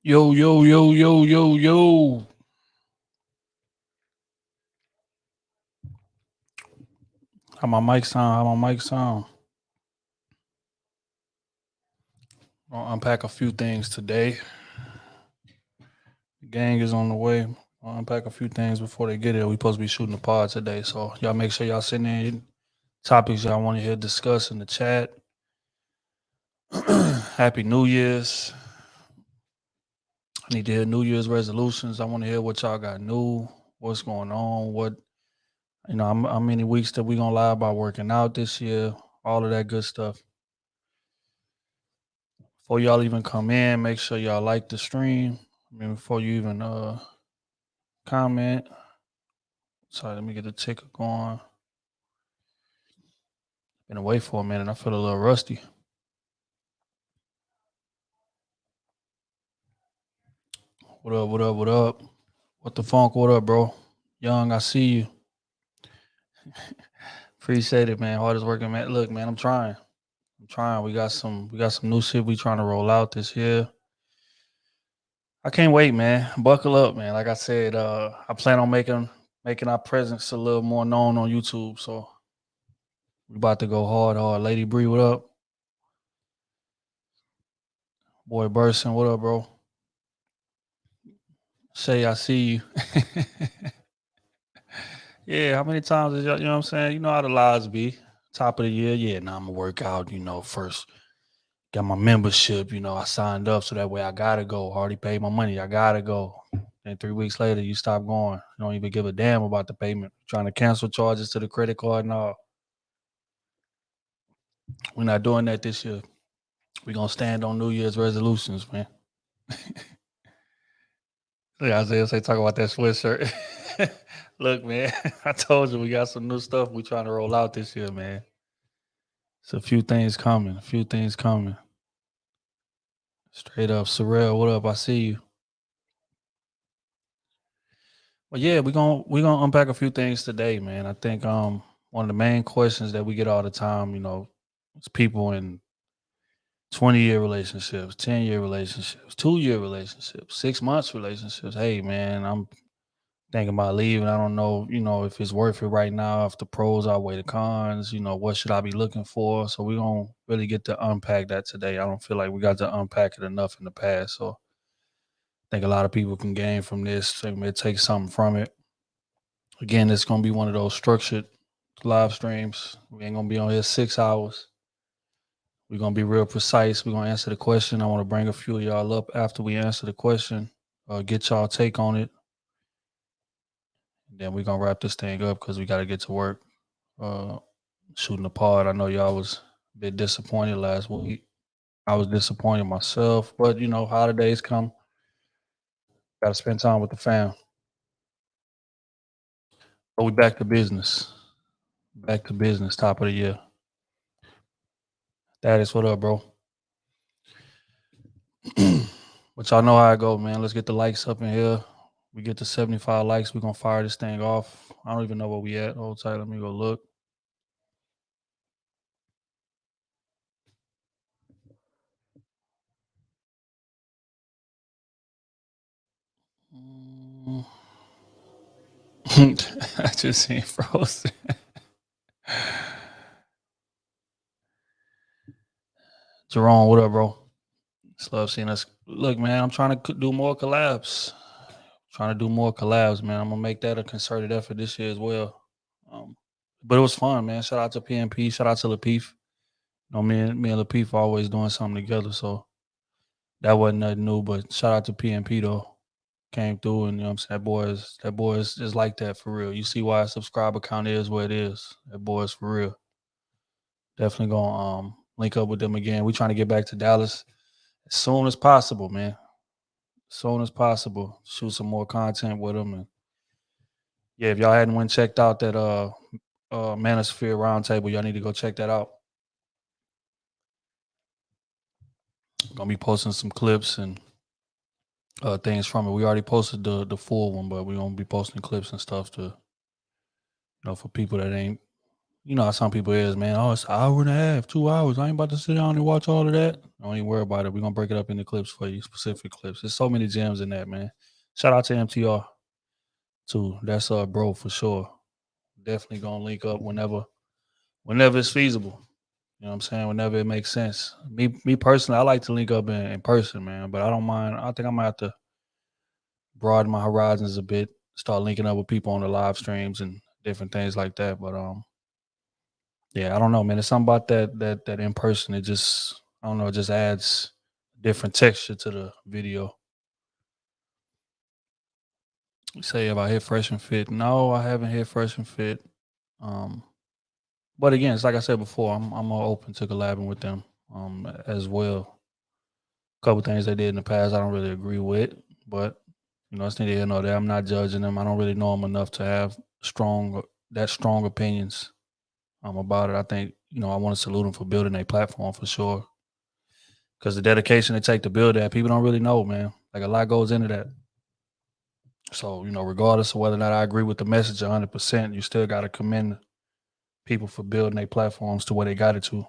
Yo, yo, yo, yo, yo, yo. How my mic sound? How my mic sound? Gonna unpack a few things today. The gang is on the way. I'll unpack a few things before they get here. We supposed to be shooting the pod today. So y'all make sure y'all send in topics y'all want to hear discussed in the chat. Happy New Year's. I need to hear New Year's resolutions. I want to hear what y'all got new, what's going on, how many weeks that we gonna lie about working out this year, all of that good stuff. Before y'all even come in, make sure y'all like the stream. Before you even comment. Sorry, let me get the ticker going. Been away for a minute. I feel a little rusty. What up? What up? What up? What the funk? What up, bro? Young, I see you. Appreciate it, man. Hardest working man. Look, man, I'm trying. I'm trying. We got some new shit we trying to roll out this year. I can't wait, man. Buckle up, man. Like I said, I plan on making our presence a little more known on YouTube. So we about to go hard, hard. Lady Bree, what up? Boy Burson, what up, bro? Shay, I see you. Yeah, how many times is y'all, you know what I'm saying? You know how the lives be. Top of the year, yeah, now I'm gonna work out, first. Got my membership, I signed up so that way I gotta go. Already paid my money, I gotta go. Then 3 weeks later, you stop going. You don't even give a damn about the payment. Trying to cancel charges to the credit card and all. We're not doing that this year. We're gonna stand on New Year's resolutions, man. Look, Isaiah say talk about that sweatshirt. Look, man, I told you we got some new stuff we trying to roll out this year, man. It's a few things coming. A few things coming. Straight up, Sorrel, what up? I see you. Well, yeah, we're gonna unpack a few things today, man. I think one of the main questions that we get all the time, is people in 20-year relationships, 10-year relationships, 2-year relationships, 6 months relationships. Hey, man, I'm thinking about leaving. I don't know, if it's worth it right now, if the pros outweigh the cons, what should I be looking for? So we're gonna really get to unpack that today. I don't feel like we got to unpack it enough in the past. So I think a lot of people can gain from this. They may take something from it. Again, it's gonna be one of those structured live streams. We ain't gonna be on here 6 hours. We're gonna be real precise. We're gonna answer the question. I want to bring a few of y'all up after we answer the question. Get y'all take on it. Then we're gonna wrap this thing up because we gotta get to work. Uh, Shooting the pod. I know y'all was a bit disappointed last week. I was disappointed myself, but holidays come. Gotta spend time with the fam. But we back to business. Back to business. Top of the year. That is what up, bro. But y'all know how I go, man. Let's get the likes up in here. We get to 75 likes. We're gonna fire this thing off. I don't even know where we at. Hold tight. Let me go look. Mm. I just seen frozen. Jerome, what up, bro? Just love seeing us. Look, man, I'm trying to do more collabs. Trying to do more collabs, man. I'm gonna make that a concerted effort this year as well. Um, but it was fun, man. Shout out to PNP. Shout out to Lapeef. Me and Lapeef always doing something together, so that wasn't nothing new. But shout out to PNP though. Came through, and I'm saying that boy is just like that for real. You see why a subscriber count is what it is. That boy is for real. Definitely gonna link up with them again. We trying to get back to Dallas as soon as possible, man. As soon as possible. Shoot some more content with them. And yeah, if y'all hadn't went checked out that Manosphere Roundtable, y'all need to go check that out. Gonna be posting some clips and things from it. We already posted the full one, but we're gonna be posting clips and stuff to for people that ain't You know how some people is, man. Oh, it's an hour and a half, 2 hours. I ain't about to sit down and watch all of that. Don't even worry about it. We're gonna break it up into clips for you, specific clips. There's so many gems in that, man. Shout out to MTR too. That's bro for sure. Definitely gonna link up whenever it's feasible. You know what I'm saying? Whenever it makes sense. Me personally, I like to link up in person, man. But I don't mind. I think I might have to broaden my horizons a bit, start linking up with people on the live streams and different things like that. But yeah, I don't know, man. It's something about that in person. It just I don't know. It just adds different texture to the video. Say if I hit Fresh and Fit, no, I haven't hit Fresh and Fit. Um, but again, it's like I said before. I'm more open to collabing with them as well. A couple things they did in the past, I don't really agree with, but it's neither here nor there. I'm not judging them. I don't really know them enough to have strong opinions about it. I think I want to salute them for building a platform for sure. Because the dedication it take to build that, people don't really know, man. Like a lot goes into that. So, regardless of whether or not I agree with the message 100%, you still got to commend people for building their platforms to where they got it to.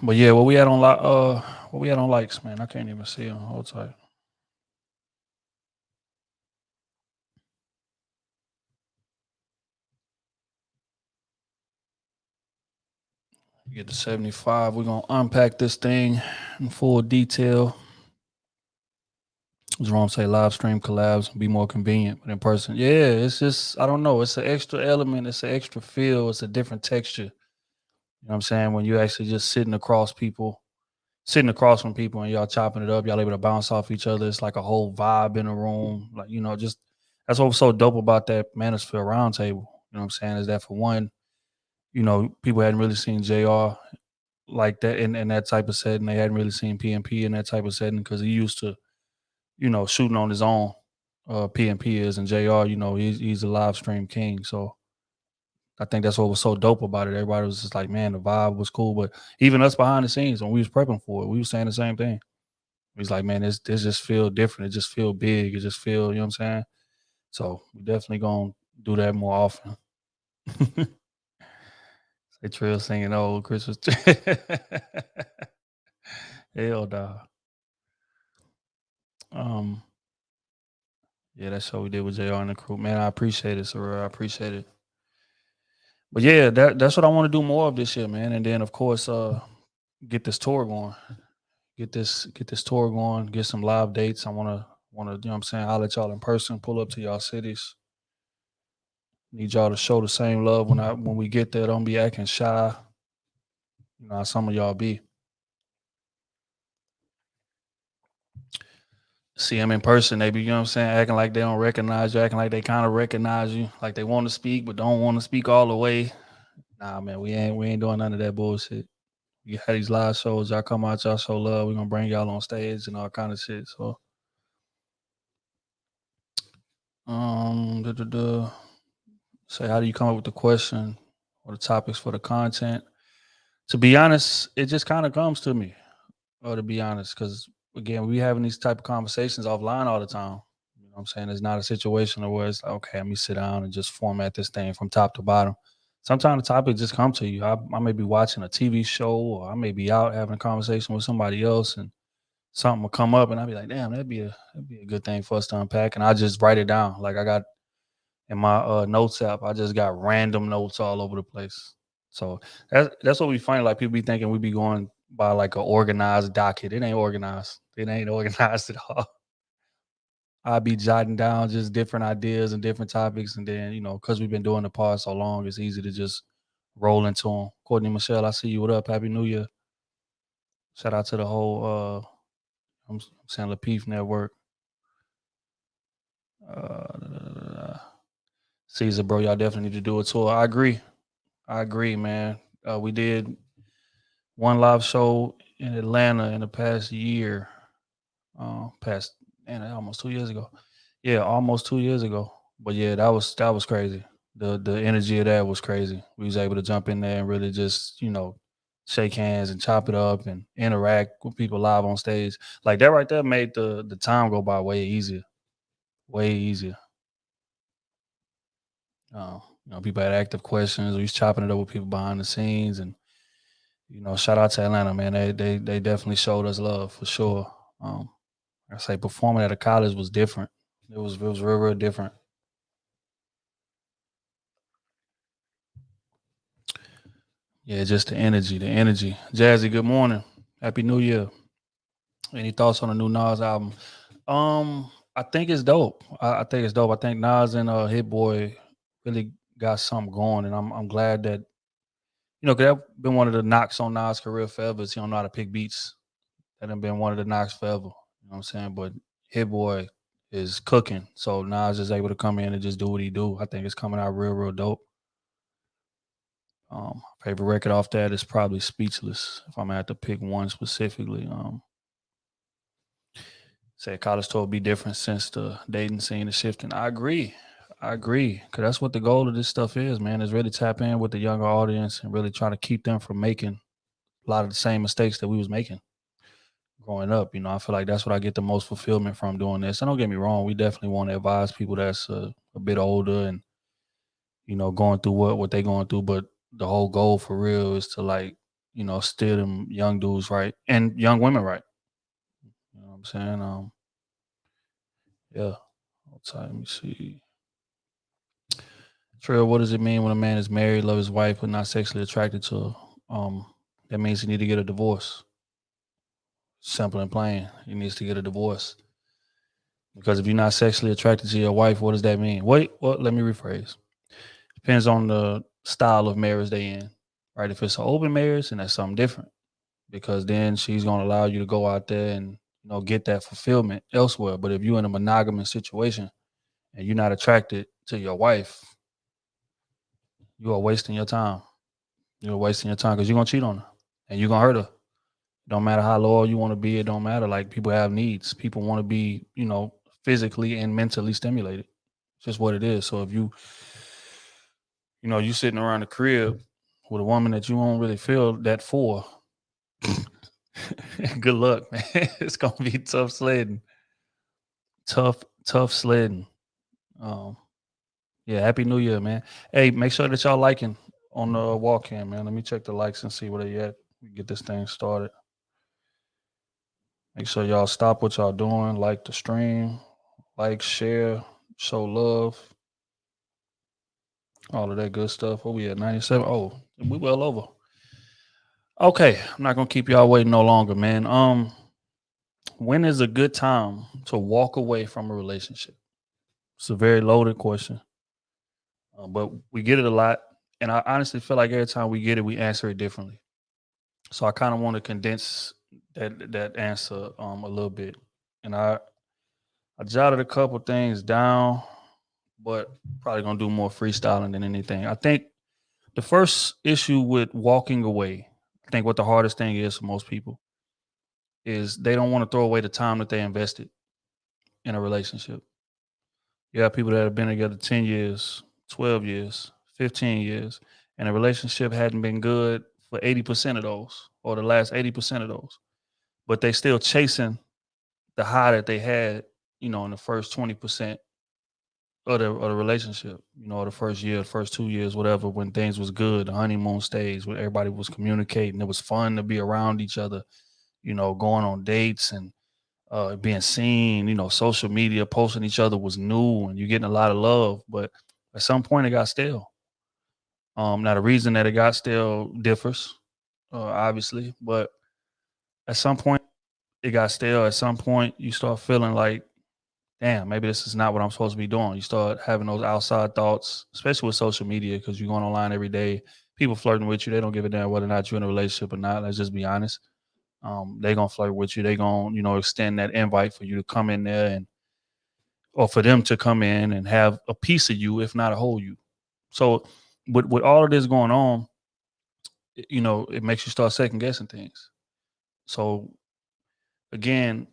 But yeah, what we had on likes, man. I can't even see them. Hold tight. Get to 75. We're gonna unpack this thing in full detail. Jerome say live stream collabs be more convenient, but in person, yeah, it's just I don't know. It's an extra element. It's an extra feel. It's a different texture. You know what I'm saying? When you actually just sitting across from people, and y'all chopping it up, y'all able to bounce off each other. It's like a whole vibe in the room. Like just that's what was so dope about that Manosphere Roundtable. You know what I'm saying? Is that for one, people hadn't really seen Jr. like that in that type of setting. They hadn't really seen PMP in that type of setting because he used to shooting on his own. PMP is and Jr. He's a live stream king. So I think that's what was so dope about it. Everybody was just like, man, the vibe was cool. But even us behind the scenes when we was prepping for it, we was saying the same thing. We was like, man, this just feel different. It just feel big. It just feel, you know what I'm saying? So we definitely gonna do that more often. Say Trill singing old Christmas. Hell nah. Um, yeah, that's what we did with JR and the crew. Man, I appreciate it, sir. I appreciate it. But yeah, that's what I want to do more of this year, man. And then of course, get this tour going. Get this tour going, get some live dates. I wanna, you know what I'm saying, I'll let y'all in person, pull up to y'all cities. Need y'all to show the same love when we get there. Don't be acting shy. You know how some of y'all be. See them in person, they be, you know what I'm saying, acting like they don't recognize you, acting like they kind of recognize you, like they want to speak but don't want to speak all the way. Nah, man, we ain't doing none of that bullshit. You have these live shows, y'all come out, y'all show love. We're gonna bring y'all on stage and all kind of shit. So duh, duh, duh. Say, how do you come up with the question or the topics for the content? To be honest, it just kind of comes to me. Or to be honest, because again, we having these type of conversations offline all the time. You know what I'm saying? It's not a situation where it's like, okay, let me sit down and just format this thing from top to bottom. Sometimes the topic just come to you. I may be watching a TV show or I may be out having a conversation with somebody else and something will come up and I'll be like, damn, that'd be a good thing for us to unpack. And I just write it down. Like I got in my notes app, I just got random notes all over the place. So that's what we find. Like people be thinking we be going by like a organized docket. It ain't organized. It ain't organized at all. I be jotting down just different ideas and different topics, and then because we've been doing the pod so long, it's easy to just roll into them. Courtney Michelle, I see you. What up? Happy New Year! Shout out to the whole I'm saying Lapeef Network. Caesar, bro, y'all definitely need to do a tour. I agree. I agree, man. We did one live show in Atlanta in the past year, past and almost 2 years ago. Yeah, almost 2 years ago. But yeah, that was crazy. The energy of that was crazy. We was able to jump in there and really just shake hands and chop it up and interact with people live on stage. Like that right there made the time go by way easier, way easier. People had active questions. We was chopping it up with people behind the scenes, and shout out to Atlanta, man. They definitely showed us love for sure. Um, I say performing at a college was different. It was real different. Yeah, just the energy, the energy. Jazzy, good morning. Happy New Year. Any thoughts on the new Nas album? I think it's dope. I think it's dope. I think Nas and Hit Boy really got something going, and I'm glad that 'cause that been one of the knocks on Nas' career forever. Is he don't know how to pick beats. That done been one of the knocks forever. You know what I'm saying? But Hit Boy is cooking, so Nas is able to come in and just do what he do. I think it's coming out real dope. Favorite record off that is probably Speechless. If I'm gonna have to pick one specifically, say college tour be different since the dating scene is shifting. I agree. I agree. Cause that's what the goal of this stuff is, man, is really tap in with the younger audience and really try to keep them from making a lot of the same mistakes that we was making growing up. I feel like that's what I get the most fulfillment from doing this. And don't get me wrong, we definitely want to advise people that's a bit older and going through what they going through. But the whole goal for real is to like steer them young dudes right and young women right. You know what I'm saying? Yeah. Outside, let me see. Trill, what does it mean when a man is married, love his wife, but not sexually attracted to her? That means he need to get a divorce. Simple and plain. He needs to get a divorce. Because if you're not sexually attracted to your wife, what does that mean? Wait, well, let me rephrase. Depends on the style of marriage they in. Right? If it's an open marriage, then that's something different. Because then she's gonna allow you to go out there and get that fulfillment elsewhere. But if you're in a monogamous situation and you're not attracted to your wife, you are wasting your time. You're wasting your time because you're gonna cheat on her and you're gonna hurt her. Don't matter how loyal you want to be, it don't matter. Like people have needs. People want to be, physically and mentally stimulated. It's just what it is. So if you sitting around the crib with a woman that you don't really feel that for, good luck, man. It's gonna be tough sledding. Tough sledding. Um, yeah, happy new year, man. Hey, make sure that y'all liking on the walk in, man. Let me check the likes and see where they at. We get this thing started. Make sure y'all stop what y'all doing, like the stream, like, share, show love, all of that good stuff. What we at 97? Oh, we well over. Okay, I'm not gonna keep y'all waiting no longer, man. When is a good time to walk away from a relationship? It's a very loaded question, but we get it a lot, and I honestly feel like every time we get it, we answer it differently. So I kind of want to condense that answer a little bit, and I jotted a couple things down, but probably gonna do more freestyling than anything. I think the first issue with walking away, I think what the hardest thing is for most people is they don't want to throw away the time that they invested in a relationship. You have people that have been together 10 years, 12 years, 15 years, and a relationship hadn't been good for 80% of those or the last 80% of those, but they still chasing the high that they had, in the first 20% of the relationship, the first year, the first 2 years, whatever, when things was good, the honeymoon stage, when everybody was communicating, it was fun to be around each other, going on dates and being seen, social media posting each other was new and you're getting a lot of love. But at some point it got stale. Now the reason that it got stale differs, obviously, but at some point it got stale. At some point you start feeling like, damn, maybe this is not what I'm supposed to be doing. You start having those outside thoughts, especially with social media, because you're going online every day. People flirting with you. They don't give a damn whether or not you're in a relationship or not. Let's just be honest. They gonna flirt with you. They gonna, extend that invite for you to come in there and or for them to come in and have a piece of you, if not a whole you. So with all of this going on, it makes you start second guessing things. So again,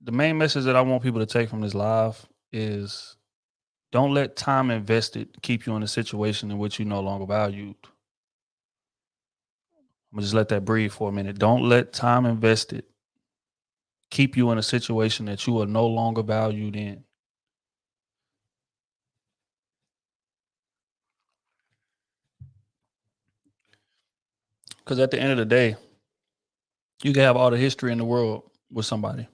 the main message that I want people to take from this live is don't let time invested keep you in a situation in which you no longer valued. I'm gonna just let that breathe for a minute. Don't let time invested keep you in a situation that you are no longer valued in. Because at the end of the day, you can have all the history in the world with somebody.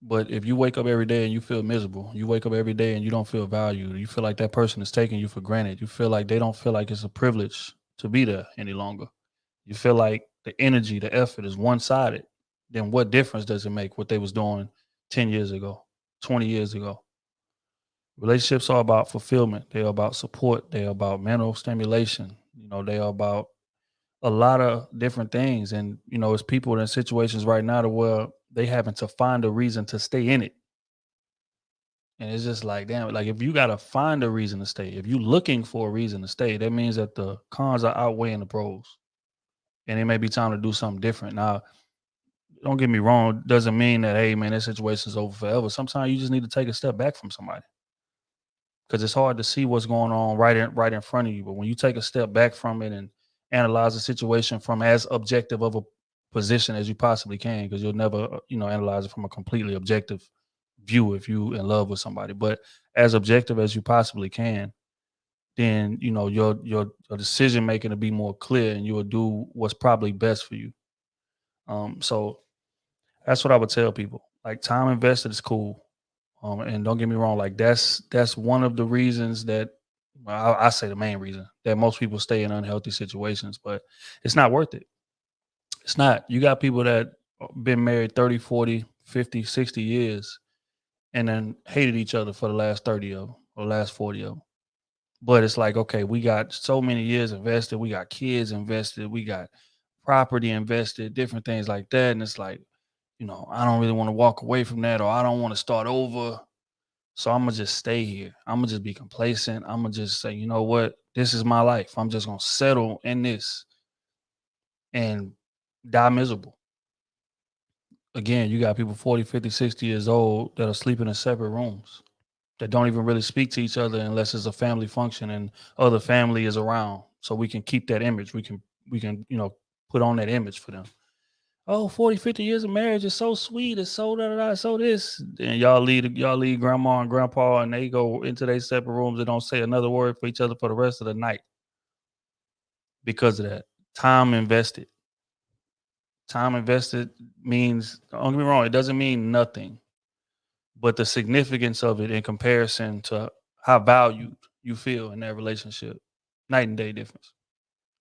But if you wake up every day and you feel miserable, you wake up every day and you don't feel valued, you feel like that person is taking you for granted, you feel like they don't feel like it's a privilege to be there any longer. You feel like the energy, the effort is one sided, then what difference does it make what they was doing 10 years ago, 20 years ago? Relationships are about fulfillment. They are about support. They are about mental stimulation. They are about a lot of different things. And, it's people in situations right now to where they having to find a reason to stay in it. And it's just like, damn, like if you gotta find a reason to stay, if you looking for a reason to stay, that means that the cons are outweighing the pros. And it may be time to do something different. Now, don't get me wrong, doesn't mean that, hey man, that situation's over forever. Sometimes you just need to take a step back from somebody because it's hard to see what's going on right in front of you. But when you take a step back from it and analyze the situation from as objective of a position as you possibly can, because you'll never, analyze it from a completely objective view if you in love with somebody, but as objective as you possibly can, then your decision making will be more clear and you will do what's probably best for you. So that's what I would tell people. Like time invested is cool. And don't get me wrong, like that's one of the reasons that, well, I say the main reason that most people stay in unhealthy situations, but it's not worth it. It's not. You got people that been married 30, 40, 50, 60 years and then hated each other for the last 30 of them or the last 40 of them. But it's like, okay, we got so many years invested, we got kids invested, we got property invested, different things like that. And it's like, I don't really want to walk away from that or I don't want to start over. So I'm gonna just stay here. I'm gonna just be complacent. I'm gonna just say, you know what? This is my life. I'm just gonna settle in this and die miserable. Again, you got people 40, 50, 60 years old that are sleeping in separate rooms that don't even really speak to each other unless it's a family function and other family is around. So we can keep that image. We can, put on that image for them. Oh, 40, 50 years of marriage is so sweet. It's so da da da, so this. And y'all leave grandma and grandpa and they go into their separate rooms and don't say another word for each other for the rest of the night because of that. Time invested. Time invested means, don't get me wrong, it doesn't mean nothing, but the significance of it in comparison to how valued you feel in that relationship, night and day difference.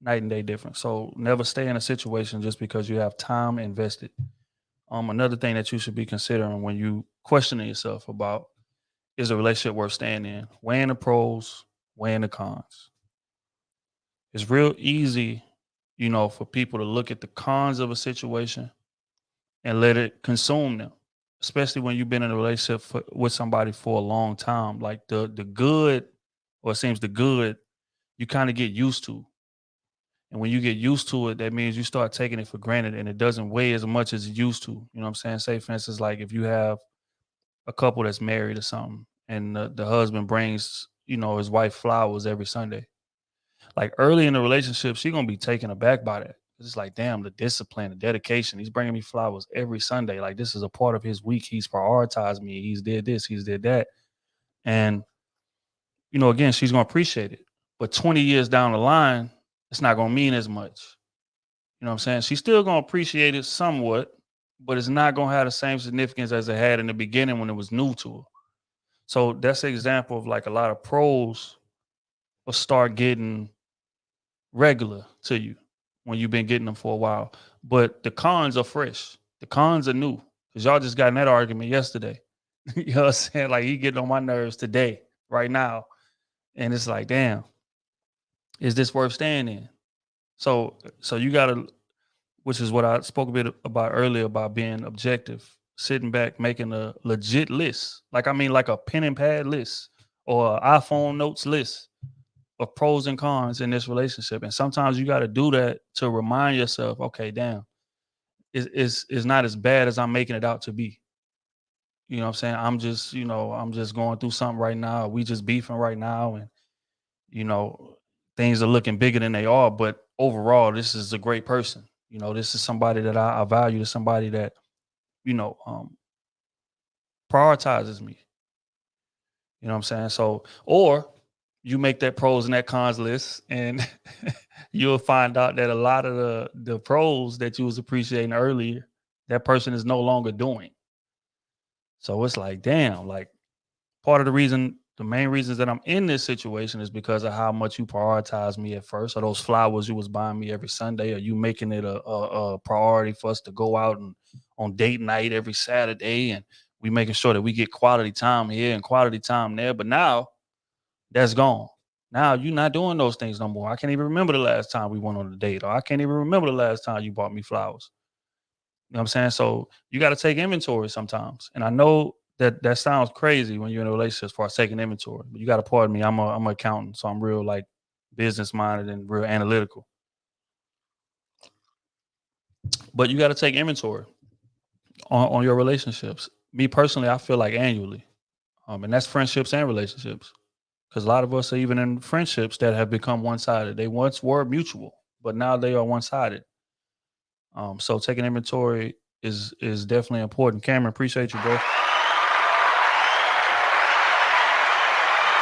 Night and day difference. So never stay in a situation just because you have time invested. Another thing that you should be considering when you questioning yourself about is a relationship worth staying in, weighing the pros, weighing the cons. It's real easy, for people to look at the cons of a situation and let it consume them, especially when you've been in a relationship with somebody for a long time. Like the good, or it seems the good, you kind of get used to. And when you get used to it, that means you start taking it for granted and it doesn't weigh as much as it used to. You know what I'm saying? Say, for instance, like if you have a couple that's married or something and the husband brings, his wife flowers every Sunday. Like early in the relationship, she's going to be taken aback by that. It's like, damn, the discipline, the dedication. He's bringing me flowers every Sunday. Like this is a part of his week. He's prioritized me. He's did this. He's did that. And, again, she's going to appreciate it. But 20 years down the line, it's not going to mean as much. You know what I'm saying? She's still gonna appreciate it somewhat, but it's not gonna have the same significance as it had in the beginning when it was new to her. So that's an example of like a lot of pros will start getting regular to you when you've been getting them for a while. But the cons are fresh. The cons are new. Cause y'all just got in that argument yesterday. You know what I'm saying? Like he getting on my nerves today, right now. And it's like, damn, is this worth staying in? So you gotta, which is what I spoke a bit about earlier about being objective, sitting back, making a legit list. Like, I mean, like a pen and pad list or an iPhone notes list of pros and cons in this relationship. And sometimes you got to do that to remind yourself, okay, damn, it's not as bad as I'm making it out to be. You know what I'm saying? I'm just going through something right now. We just beefing right now. And, you know, things are looking bigger than they are. But overall, this is a great person. You know, this is somebody that I value. This is somebody that, you know, prioritizes me. You know what I'm saying? So, or you make that pros and that cons list, and you'll find out that a lot of the pros that you was appreciating earlier, that person is no longer doing. So it's like, damn, like part of the main reasons that I'm in this situation is because of how much you prioritize me at first. Or those flowers you was buying me every Sunday, or you making it a priority for us to go out and on date night every Saturday, and we making sure that we get quality time here and quality time there. But now that's gone. Now you're not doing those things no more. I can't even remember the last time we went on a date, or I can't even remember the last time you bought me flowers. You know what I'm saying? So you got to take inventory sometimes. And I know that that sounds crazy when you're in a relationship as far as taking inventory, but you got to pardon me. I'm an accountant, so I'm real like business minded and real analytical. But you got to take inventory on your relationships. Me personally, I feel like annually, and that's friendships and relationships. Because a lot of us are even in friendships that have become one sided. They once were mutual, but now they are one sided. So taking inventory is definitely important. Cameron, appreciate you, bro.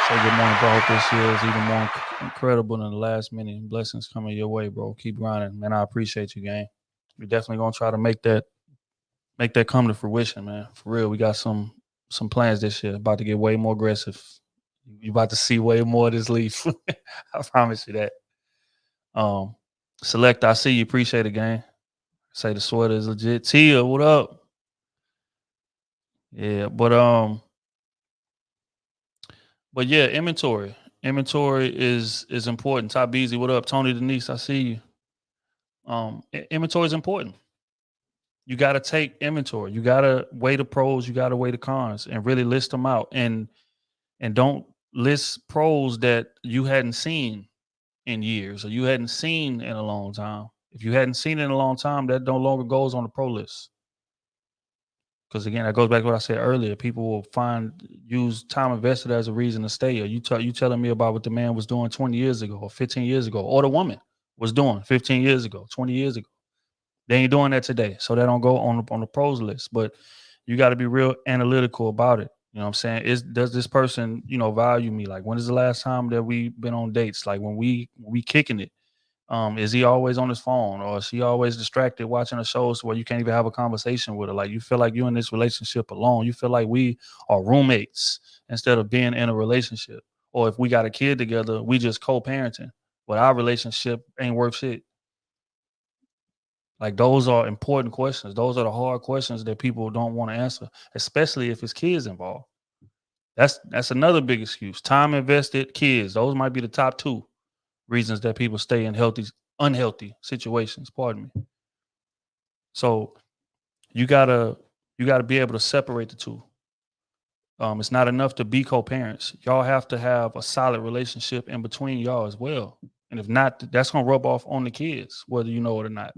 Say good morning, bro. Hope this year is even more incredible than the last many blessings coming your way, bro. Keep grinding, man. I appreciate you, gang. We definitely gonna try to make that come to fruition, man. For real, we got some plans this year. About to get way more aggressive. You about to see way more of this leaf. I promise you that. Um, Select, I see you. Appreciate it, gang. Say the sweater is legit. Tia, what up? Yeah, but yeah, inventory. Inventory is important. Top Beasy, what up? Tony Denise, I see you. Inventory is important. You got to take inventory. You got to weigh the pros. You got to weigh the cons, and really list them out. And don't list pros that you hadn't seen in years or you hadn't seen in a long time. If you hadn't seen it in a long time, that no longer goes on the pro list. Because again, that goes back to what I said earlier. People will use time invested as a reason to stay. Or you telling me about what the man was doing 20 years ago or 15 years ago, or the woman was doing 15 years ago, 20 years ago. They ain't doing that today. So they don't go on the pros list. But you got to be real analytical about it. You know what I'm saying? Does this person, value me? Like when is the last time that we been on dates? Like when we kicking it. Is he always on his phone, or is she always distracted watching a shows where you can't even have a conversation with her? Like you feel like you're in this relationship alone. You feel like we are roommates instead of being in a relationship. Or if we got a kid together, we just co-parenting. But our relationship ain't worth shit. Like those are important questions. Those are the hard questions that people don't want to answer, especially if it's kids involved. That's another big excuse. Time invested, kids. Those might be the top two reasons that people stay in unhealthy situations. Pardon me. So you gotta you gotta be able to separate the two. It's not enough to be co-parents. Y'all have to have a solid relationship in between y'all as well. And if not, that's gonna rub off on the kids, whether you know it or not.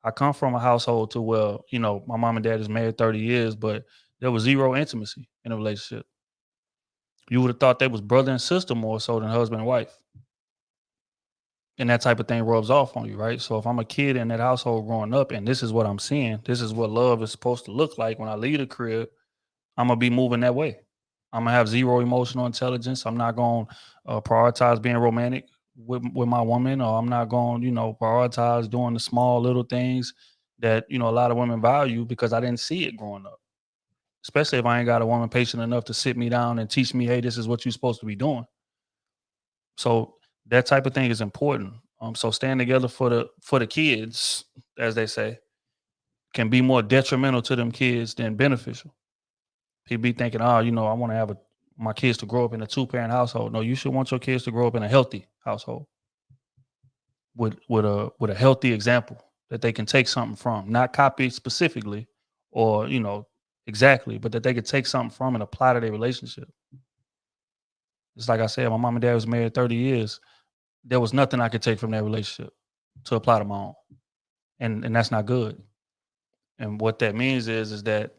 I come from a household to where, my mom and dad is married 30 years, but there was zero intimacy in a relationship. You would have thought they was brother and sister more so than husband and wife. And that type of thing rubs off on you, right? So if I'm a kid in that household growing up and this is what I'm seeing, this is what love is supposed to look like when I leave the crib, I'm gonna be moving that way. I'm gonna have zero emotional intelligence. I'm not gonna prioritize being romantic with my woman, or I'm not gonna, prioritize doing the small little things that a lot of women value because I didn't see it growing up. Especially if I ain't got a woman patient enough to sit me down and teach me, hey, this is what you're supposed to be doing. So that type of thing is important. So staying together for the kids, as they say, can be more detrimental to them kids than beneficial. People be thinking, oh, I want to have my kids to grow up in a two-parent household. No, you should want your kids to grow up in a healthy household with a healthy example that they can take something from, not copy specifically or exactly, but that they could take something from and apply to their relationship. It's like I said, my mom and dad was married 30 years. There was nothing I could take from that relationship to apply to my own. And that's not good. And what that means is that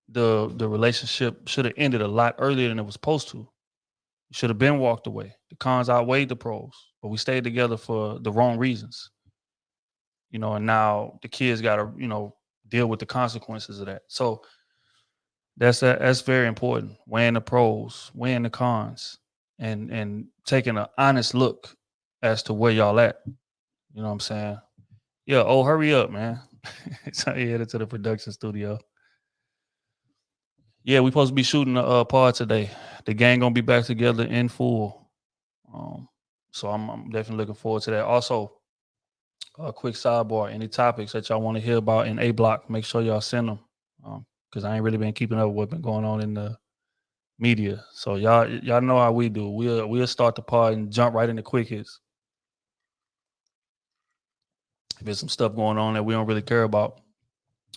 the relationship should have ended a lot earlier than it was supposed to. It should have been walked away. The cons outweighed the pros, but we stayed together for the wrong reasons. and now the kids got to, deal with the consequences of that. So that's very important. Weighing the pros, weighing the cons, and taking an honest look as to where y'all at. You know what I'm saying? Yeah. Oh, hurry up, man. So he headed to the production studio. Yeah, we supposed to be shooting a part today. The gang gonna be back together in full. Um, so I'm definitely looking forward to that. Also, a quick sidebar: any topics that y'all want to hear about in A Block, make sure y'all send them. Because I ain't really been keeping up with what's been going on in the media. So y'all know how we do. We'll start the part and jump right into quick hits. If there's some stuff going on that we don't really care about.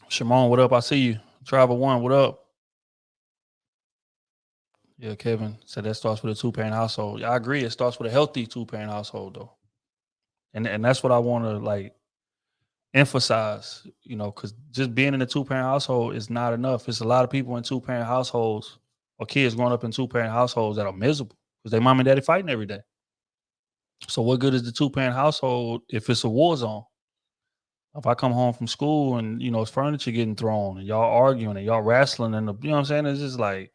Shimon, what up? I see you. Travel One, what up? Yeah, Kevin said that starts with a two-parent household. Yeah, I agree. It starts with a healthy two-parent household though. And that's what I want to like emphasize, because just being in a two-parent household is not enough. It's a lot of people in two-parent households or kids growing up in two-parent households that are miserable because their mom and daddy fighting every day. So what good is the two-parent household if it's a war zone? If I come home from school and it's furniture getting thrown and y'all arguing and y'all wrestling and what I'm saying? It's just like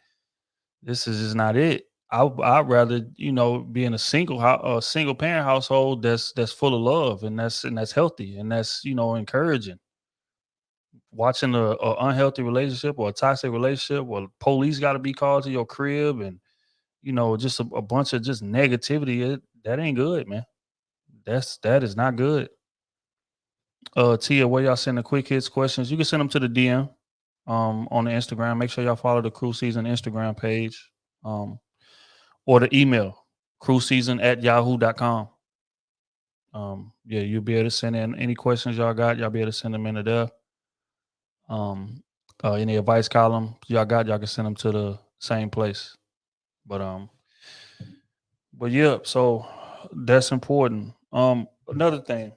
this is just not it. I'd rather be in a single parent household that's full of love and that's healthy and that's encouraging. Watching a unhealthy relationship or a toxic relationship or police got to be called to your crib and just a bunch of just negativity, that ain't good, man. That is not good. Tia, where y'all send the quick hits questions? You can send them to the DM on the Instagram. Make sure y'all follow the Crew Season Instagram page. Or the email crewseason@yahoo.com. Yeah, you'll be able to send in any questions y'all got. Y'all be able to send them into there. Any advice column y'all got, y'all can send them to the same place. But yeah, so that's important. Another thing,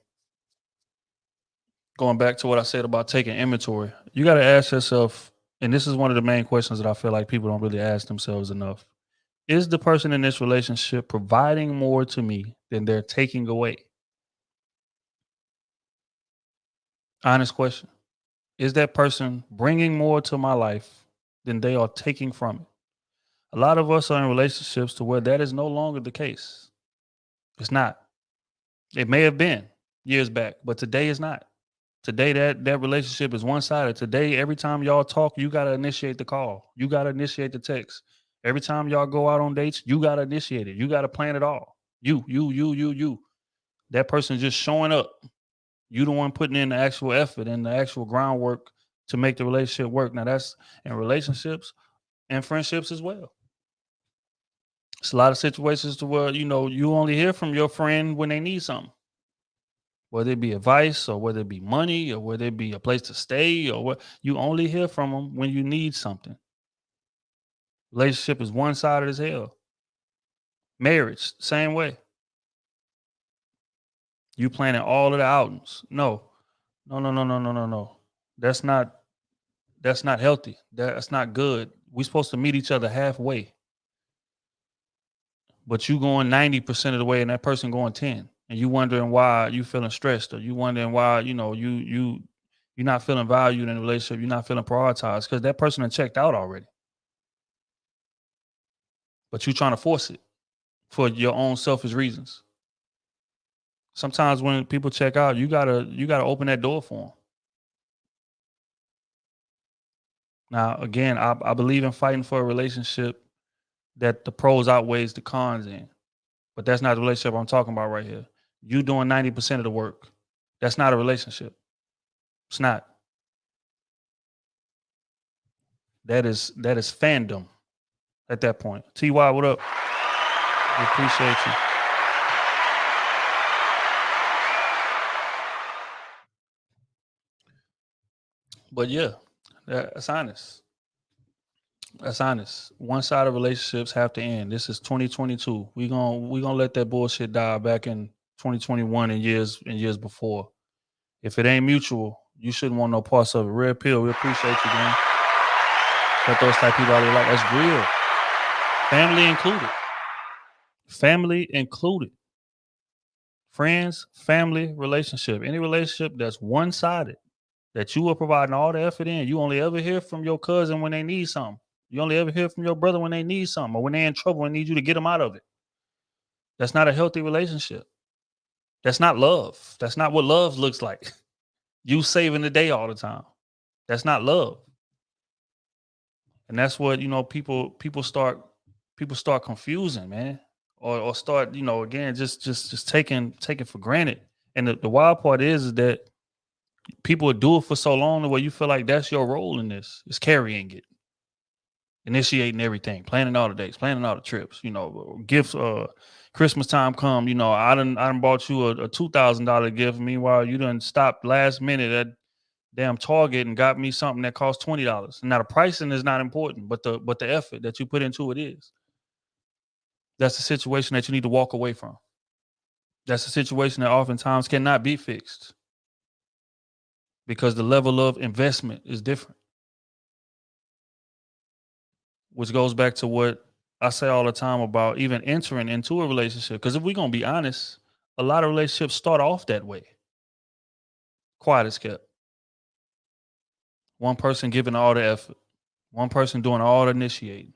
going back to what I said about taking inventory, you got to ask yourself, and this is one of the main questions that I feel like people don't really ask themselves enough. Is the person in this relationship providing more to me than they're taking away? Honest question. Is that person bringing more to my life than they are taking from it? A lot of us are in relationships to where that is no longer the case. It's not. It may have been years back, but today is not. Today that relationship is one-sided. Today, every time y'all talk, you gotta initiate the call. You gotta initiate the text. Every time y'all go out on dates, you gotta initiate it. You gotta plan it all. You. That person just showing up. You the one putting in the actual effort and the actual groundwork to make the relationship work. Now that's in relationships and friendships as well. It's a lot of situations to where you only hear from your friend when they need something, whether it be advice or whether it be money or whether it be a place to stay or what. You only hear from them when you need something. Relationship is one-sided as hell. Marriage, same way. You planning all of the outings. No. That's not healthy. That's not good. We're supposed to meet each other halfway. But you going 90% of the way and that person going 10. And you wondering why you feeling stressed, or you wondering why, you're not feeling valued in the relationship, you're not feeling prioritized because that person had checked out already. But you trying to force it for your own selfish reasons. Sometimes when people check out, you gotta open that door for them. Now, again, I believe in fighting for a relationship that the pros outweighs the cons in. But that's not the relationship I'm talking about right here. You doing 90% of the work. That's not a relationship. It's not. That is fandom at that point. TY, what up? We appreciate you. But yeah, that's honest. That's honest. One-sided relationships have to end. This is 2022. We gonna let that bullshit die back in 2021 and years before. If it ain't mutual, you shouldn't want no parts of it. Red pill, we appreciate you, man. Let those type people out of your life. That's real. Family included. Family included. Friends, family, relationship, any relationship that's one sided, that you are providing all the effort in, you only ever hear from your cousin when they need something. You only ever hear from your brother when they need something or when they're in trouble and need you to get them out of it. That's not a healthy relationship. That's not love. That's not what love looks like. You saving the day all the time. That's not love. And that's what, people start confusing, man. Or start, again, just taking for granted. And the wild part is that people would do it for so long the way you feel like that's your role in this. Is carrying it, initiating everything, planning all the dates, planning all the trips, gifts, Christmas time come, I done bought you a $2,000 gift. Meanwhile, you done stopped last minute at damn Target and got me something that costs $20. Now the pricing is not important, but the effort that you put into it is. That's a situation that you need to walk away from. That's a situation that oftentimes cannot be fixed because the level of investment is different, which goes back to what I say all the time about even entering into a relationship. Because if we're gonna be honest, a lot of relationships start off that way. Quiet as kept. One person giving all the effort, one person doing all the initiating.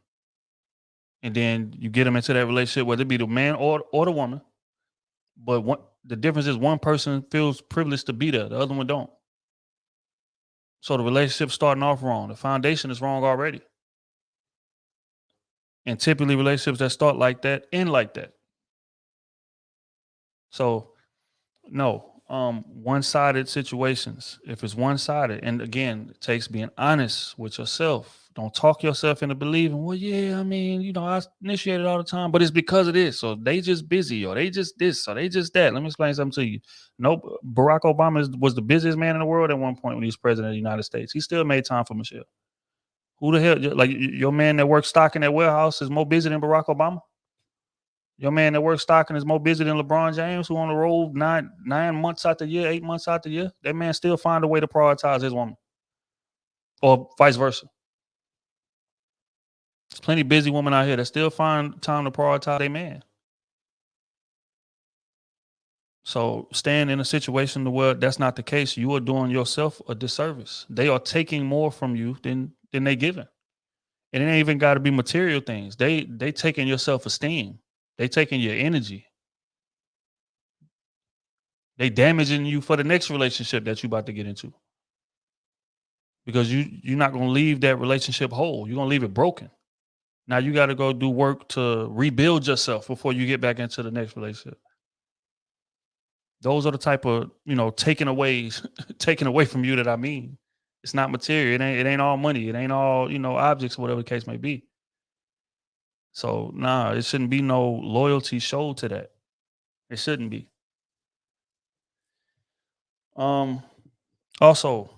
And then you get them into that relationship, whether it be the man or the woman. But the difference is one person feels privileged to be there, the other one don't. So the relationship starting off wrong. The foundation is wrong already. And typically relationships that start like that end like that. So no, one-sided situations. If it's one-sided, and again, it takes being honest with yourself. Don't talk yourself into believing, well, yeah, I mean, I initiate it all the time, but it's because of this. So they just busy, or they just this, or they just that. Let me explain something to you. Nope. Barack Obama was the busiest man in the world at one point when he was president of the United States. He still made time for Michelle. Who the hell, like your man that works stock in that warehouse is more busy than Barack Obama? Your man that works stocking is more busy than LeBron James, who on the road 9 months out the year, 8 months out the year. That man still find a way to prioritize his woman, or vice versa. There's plenty of busy women out here that still find time to prioritize their man. So staying in a situation where that's not the case, you are doing yourself a disservice. They are taking more from you than they giving. And it ain't even got to be material things. They taking your self-esteem. They taking your energy. They damaging you for the next relationship that you about to get into. Because you're not gonna leave that relationship whole. You're gonna leave it broken. Now you got to go do work to rebuild yourself before you get back into the next relationship. Those are the type of taking away taking away from you that I mean. It's not material. It ain't all money. It ain't all objects or whatever the case may be. So nah, it shouldn't be no loyalty showed to that. It shouldn't be. Um. Also,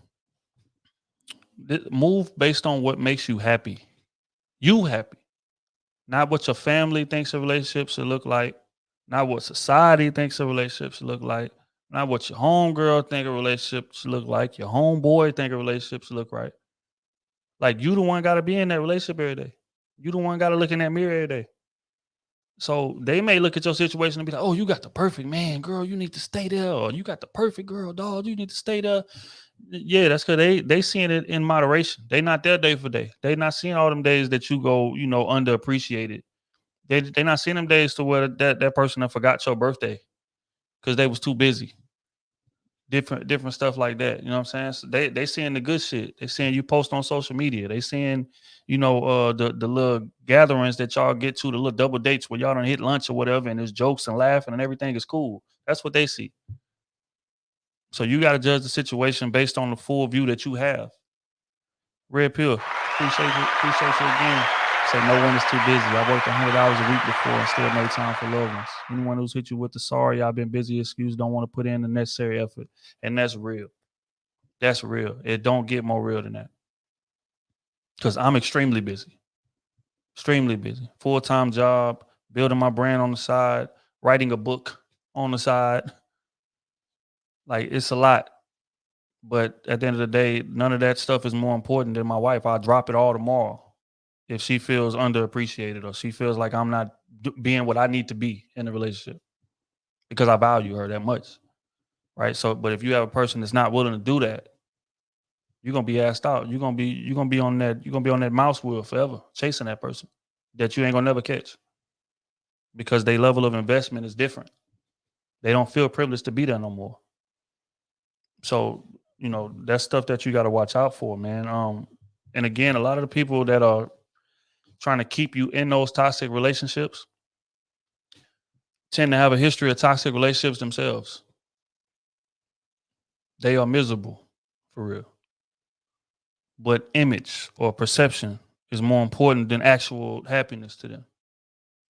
move based on what makes you happy. You happy. Not what your family thinks a relationship should look like, not what society thinks a relationship should look like, not what your homegirl think a relationship should look like, your homeboy think a relationship should look right. Like you the one gotta be in that relationship every day. You the one gotta look in that mirror every day. So they may look at your situation and be like, oh, you got the perfect man, girl, you need to stay there. Or you got the perfect girl, dog, you need to stay there. Yeah, that's because they seeing it in moderation. They not there day for day. They not seeing all them days that you go, underappreciated. They not seeing them days to where that person that forgot your birthday because they was too busy. Different stuff like that. You know what I'm saying? So they seeing the good shit. They seeing you post on social media. They seeing, the little gatherings that y'all get to, the little double dates where y'all don't hit lunch or whatever, and there's jokes and laughing and everything is cool. That's what they see. So you got to judge the situation based on the full view that you have. Red pill. Appreciate you again. Say no one is too busy. I worked 100 hours a week before and still made time for loved ones. Anyone who's hit you with the sorry, I've been busy excuse, don't want to put in the necessary effort. And that's real. That's real. It don't get more real than that. Because I'm extremely busy. Extremely busy. Full-time job, building my brand on the side, writing a book on the side. Like it's a lot. But at the end of the day, none of that stuff is more important than my wife. I'll drop it all tomorrow if she feels underappreciated or she feels like I'm not being what I need to be in a relationship. because I value her that much, right? So, but if you have a person that's not willing to do that, you're gonna be asked out. You're gonna be on that mouse wheel forever, chasing that person that you ain't gonna never catch because their level of investment is different. They don't feel privileged to be there no more. So, that's stuff that you got to watch out for, man. And again, a lot of the people that are trying to keep you in those toxic relationships tend to have a history of toxic relationships themselves. They are miserable for real. But image or perception is more important than actual happiness to them.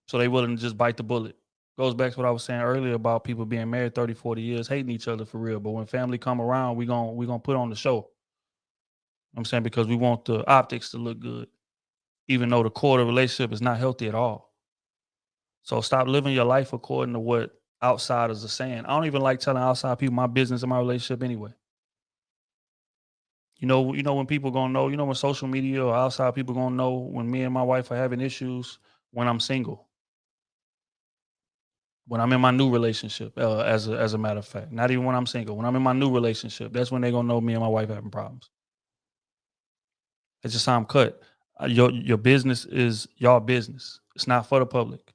So they willing to just bite the bullet. Goes back to what I was saying earlier about people being married 30, 40 years, hating each other for real. But when family come around, we gonna put on the show. I'm saying because we want the optics to look good, even though the core of the relationship is not healthy at all. So stop living your life according to what outsiders are saying. I don't even like telling outside people my business and my relationship anyway. When people gonna know, when social media or outside people gonna know when me and my wife are having issues when I'm single, when I'm in my new relationship, as a matter of fact, not even when I'm single, when I'm in my new relationship, that's when they gonna know me and my wife having problems. It's just how I'm cut. Your business is your business. It's not for the public.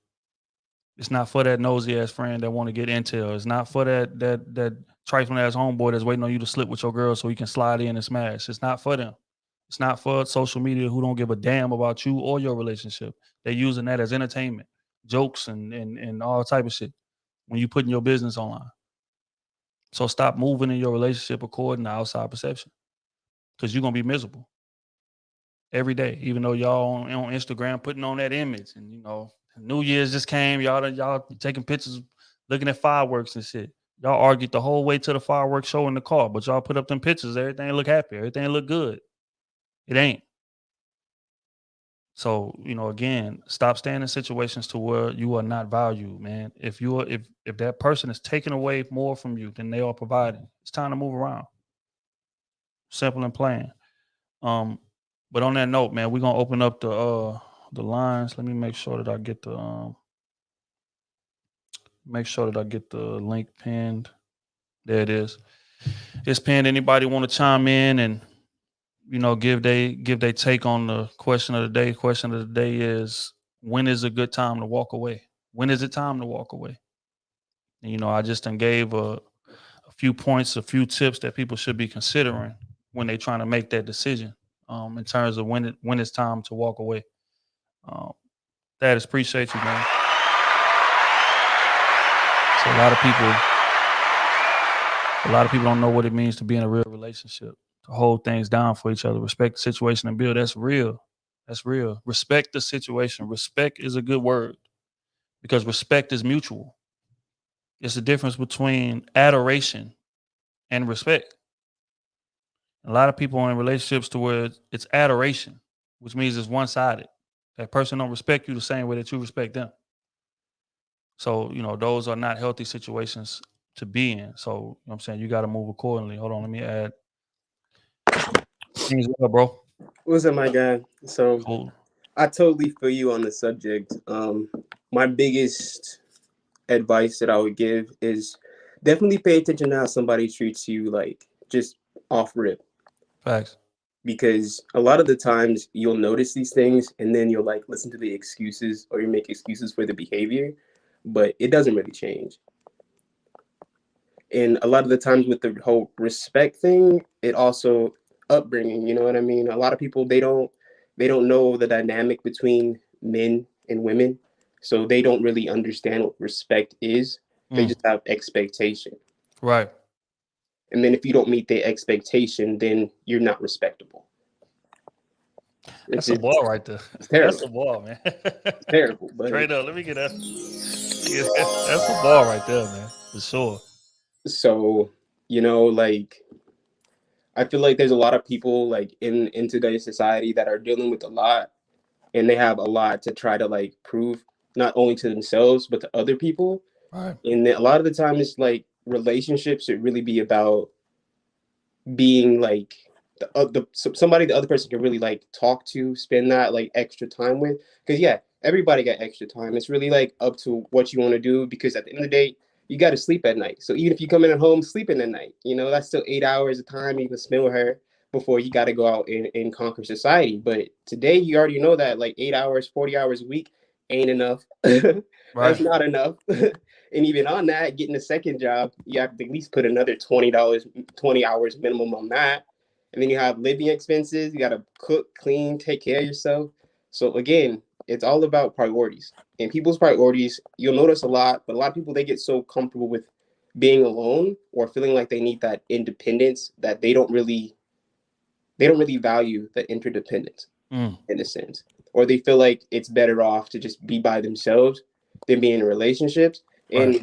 It's not for that nosy ass friend that want to get intel. It's not for that trifling ass homeboy that's waiting on you to slip with your girl so he can slide in and smash. It's not for them. It's not for social media who don't give a damn about you or your relationship. They're using that as entertainment, jokes and all type of shit when you putting your business online. So stop moving in your relationship according to outside perception because you're gonna be miserable every day, even though y'all on Instagram putting on that image and New Year's just came, y'all taking pictures, looking at fireworks and shit. Y'all argued the whole way to the fireworks show in the car, but y'all put up them pictures, everything look happy, everything look good. It ain't. So, again, stop staying in situations to where you are not valued, man. If that person is taking away more from you than they are providing, it's time to move around. Simple and plain. Um, but on that note, man, we're gonna open up the lines. Let me make sure that I get the link pinned. There it is. It's pinned. Anybody want to chime in and give they take on the question of the day? Question of the day is, when is a good time to walk away? When is it time to walk away? And, I just done gave a few points, a few tips that people should be considering when they're trying to make that decision, in terms of when it's time to walk away. Um, Dad, appreciate you, man. So a lot of people don't know what it means to be in a real relationship, to hold things down for each other, respect the situation and build. That's real. That's real. Respect the situation. Respect is a good word because respect is mutual. It's the difference between adoration and respect. A lot of people are in relationships to where it's adoration, which means it's one sided. That person don't respect you the same way that you respect them. So, those are not healthy situations to be in. So, I'm saying you got to move accordingly. Hold on, let me add things up, bro. What's up, my guy? So Cool. I totally feel you on the subject. My biggest advice that I would give is definitely pay attention to how somebody treats you, like just off rip, Facts. because a lot of the times you'll notice these things and then you'll like listen to the excuses or you make excuses for the behavior, but it doesn't really change. And a lot of the times with the whole respect thing, it also upbringing, you know what I mean? A lot of people, they don't know the dynamic between men and women, so they don't really understand what respect is. They Mm, just have expectation, right. and then if you don't meet their expectation, then you're not respectable. it's That's a it's, ball right there. it's That's terrible. a ball, man. It's terrible, but Straight up. Let me get that. That's a ball right there, man. For sure. so like I feel like there's a lot of people like in today's society that are dealing with a lot, and they have a lot to try to like prove not only to themselves but to other people. Right. And a lot of the time it's like relationships should really be about being like somebody the other person can really like talk to, spend that like extra time with, because yeah, everybody got extra time. It's really like up to what you want to do, because at the end of the day you got to sleep at night. So even if you come in at home sleeping at night, that's still 8 hours of time you can spend with her before you got to go out and conquer society. But today, you already know that like 8 hours, 40 hours a week ain't enough. That's Right. not enough. And even on that, getting a second job, you have to at least put another $20, 20 hours minimum on that. And then you have living expenses. You got to cook, clean, take care of yourself. So again, it's all about priorities. And people's priorities, you'll notice a lot, but a lot of people, they get so comfortable with being alone or feeling like they need that independence that they don't really value the interdependence Mm. in a sense. Or they feel like it's better off to just be by themselves than be in relationships. Right. And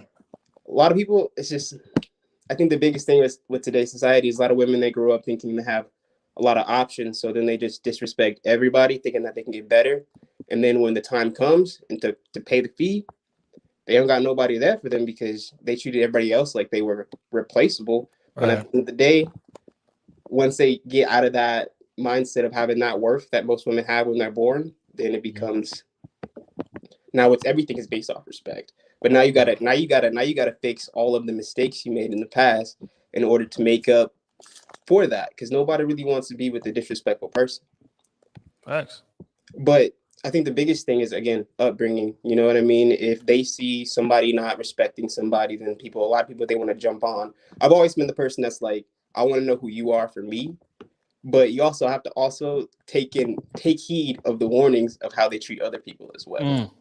a lot of people, it's just, I think the biggest thing with today's society is a lot of women, they grow up thinking they have a lot of options. So then they just disrespect everybody, thinking that they can get better. And then when the time comes and to pay the fee, they don't got nobody there for them because they treated everybody else like they were replaceable. When at Right. the end of the day, once they get out of that mindset of having that worth that most women have when they're born, then it Mhm. becomes, now it's everything is based off respect. But now you gotta fix all of the mistakes you made in the past in order to make up for that. Because nobody really wants to be with a disrespectful person. Facts. But I think the biggest thing is again upbringing. You know what I mean? If they see somebody not respecting somebody, then a lot of people, they want to jump on. I've always been the person that's like, I want to know who you are for me, but you also have to also take heed of the warnings of how they treat other people as well. Mm. So,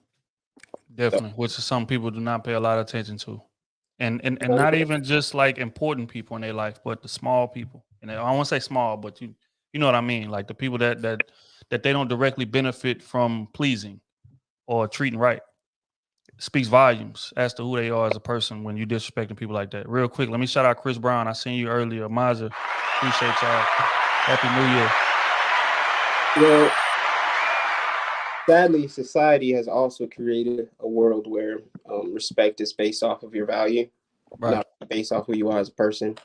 Definitely, which is some people do not pay a lot of attention to, and um, not even just like important people in their life, but the small people. And I don't want to say small, but you know what I mean, like the people that they don't directly benefit from pleasing or treating right. Speaks volumes as to who they are as a person when you disrespecting people like that. Real quick, let me shout out Chris Brown. I seen you earlier, Maza. Appreciate y'all. Happy New Year. well, sadly, society has also created a world where respect is based off of your value, Right. not based off who you are as a person,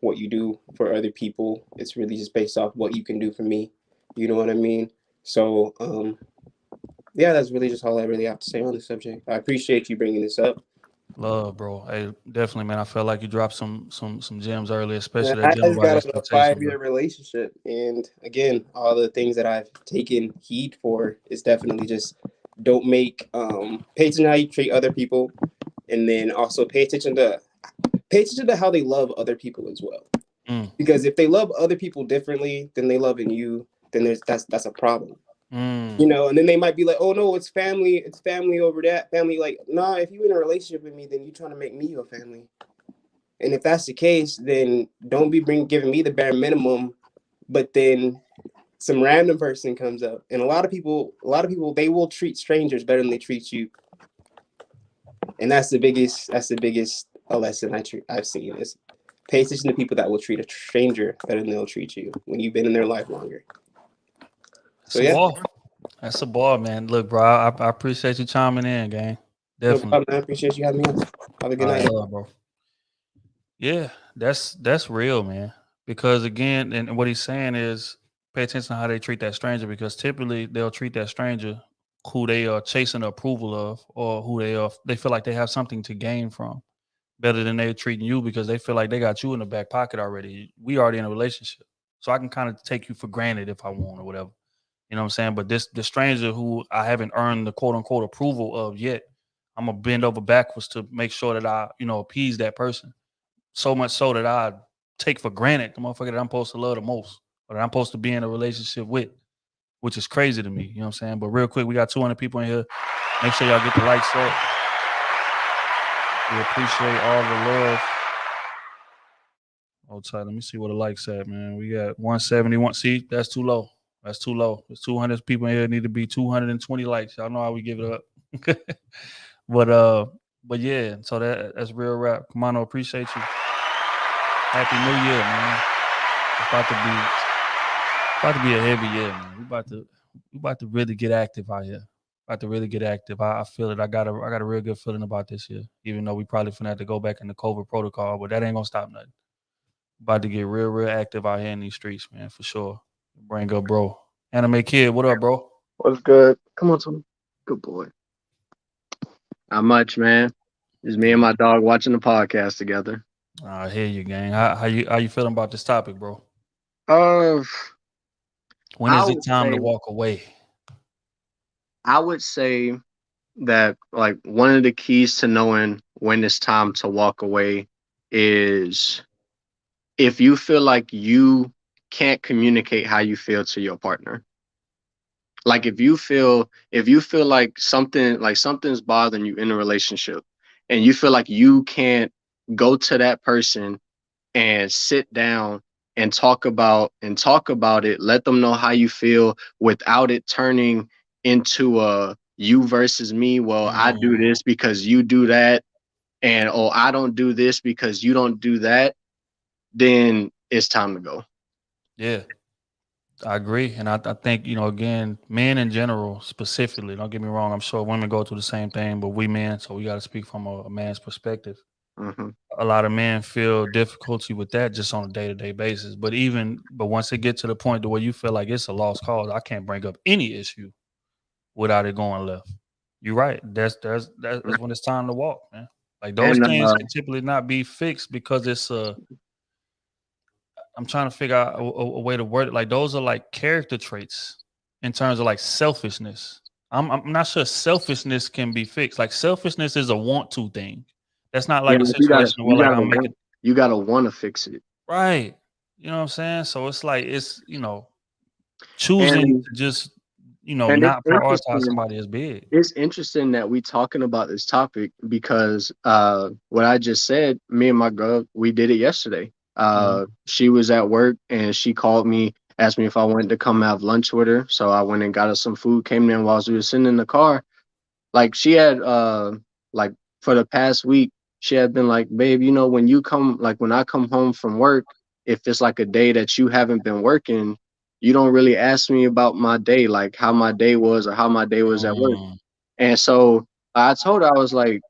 what you do for other people. It's really just based off what you can do for me. You know what I mean? So, yeah, that's really just all I really have to say on the subject. I appreciate you bringing this up. Love, bro. Hey, definitely, man. I felt like you dropped some gems earlier, Man, especially that I gem just about got a expectation, bro. 5 year relationship, and again, all the things that I've taken heed for is definitely just don't make pay attention to how you treat other people, and then also pay attention to how they love other people as well. Mm, Because if they love other people differently than they love in you, then that's a problem. mm, And then they might be like, oh no, it's family over that family. Like, nah, if you in a relationship with me, then you trying to make me your family. And if that's the case, then don't be giving me the bare minimum, but then some random person comes up. And a lot of people, they will treat strangers better than they treat you. And that's the biggest lesson I've seen is pay attention to people that will treat a stranger better than they'll treat you when you've been in their life longer. So that's a yeah, ball. That's a ball, man. Look, bro, I appreciate you chiming in, gang. no Definitely. problem. I appreciate you having me on. Have a good All right, night. love, bro. Yeah, that's real, man. Because again, and what he's saying is pay attention to how they treat that stranger because typically they'll treat that stranger who they are chasing the approval of or who they feel like they have something to gain from better than they're treating you because they feel like they got you in the back pocket already. We already in a relationship. So I can kind of take you for granted if I want or whatever. You know what I'm saying? But the stranger who I haven't earned the quote unquote approval of yet, I'm gonna bend over backwards to make sure that I, appease that person. So much so that I take for granted the motherfucker that I'm supposed to love the most or that I'm supposed to be in a relationship with, which is crazy to me. You know what I'm saying? But real quick, we got 200 people in here. Make sure y'all get the likes up. We appreciate all the love. Hold tight. Let me see what the likes at, man. We got 171. See, that's too low. That's too low. There's 200 people in here. Need to be 220 likes. Y'all know how we give it up. but uh, but yeah. So that's real rap. Kamano, appreciate you. Happy New Year, man. It's about to be a heavy year, man. We about to really get active out here. About to really get active. I feel it. I got a real good feeling about this year. Even though we probably finna have to go back in the COVID protocol, but that ain't gonna stop nothing. About to get real active out here in these streets, man, for sure. Bring up, bro. Anime kid, what up, bro? What's good? Come on, Tony. Good boy. Not much, man. Just me and Yeah. my dog watching the podcast together. I hear you, gang. How you feeling about this topic, bro? Uh, When I is it would time say to walk away? I would say that like one of the keys to knowing when it's time to walk away is if you feel like you can't communicate how you feel to your partner. Like if you feel like something's bothering you in a relationship and you feel like you can't go to that person and sit down and talk about it, let them know how you feel without it turning into a you versus me. Well, I do Mm, this because you do that, and oh, I don't do this because you don't do that, then it's time to go. yeah, I agree, and I think again, men in general, specifically. Don't get me wrong. I'm sure women go through the same thing, but we men, so we got to speak from a man's perspective. Hmm. A lot of men feel difficulty with that just on a day to day basis. But once it get to the point to where you feel like it's a lost cause, I can't bring up any issue without it going left. You're right. That's when it's time to walk, man. Like those And things can typically not be fixed because I'm trying to figure out a way to word it. Like those are like character traits in terms of like selfishness. I'm not sure selfishness can be fixed. Like selfishness is a want to thing. That's not yeah, like a like you gotta situation where you like gotta I'm want making you gotta want to fix it. right. You know what I'm saying? So it's like choosing And to just and it's not prioritize interesting. somebody as big. It's interesting that we talking about this topic because what I just said, me and my girl, we did it yesterday. Mhm. She was at work and she called me, asked me if I wanted to come have lunch with her. So I went and got her some food, came in while we were sitting in the car. Like she had like for the past week, she had been like, babe, when you come like when I come home from work, if it's like a day that you haven't been working, you don't really ask me about my day, like how my day was or how my day was at work. Mm, And so I told her, I was like,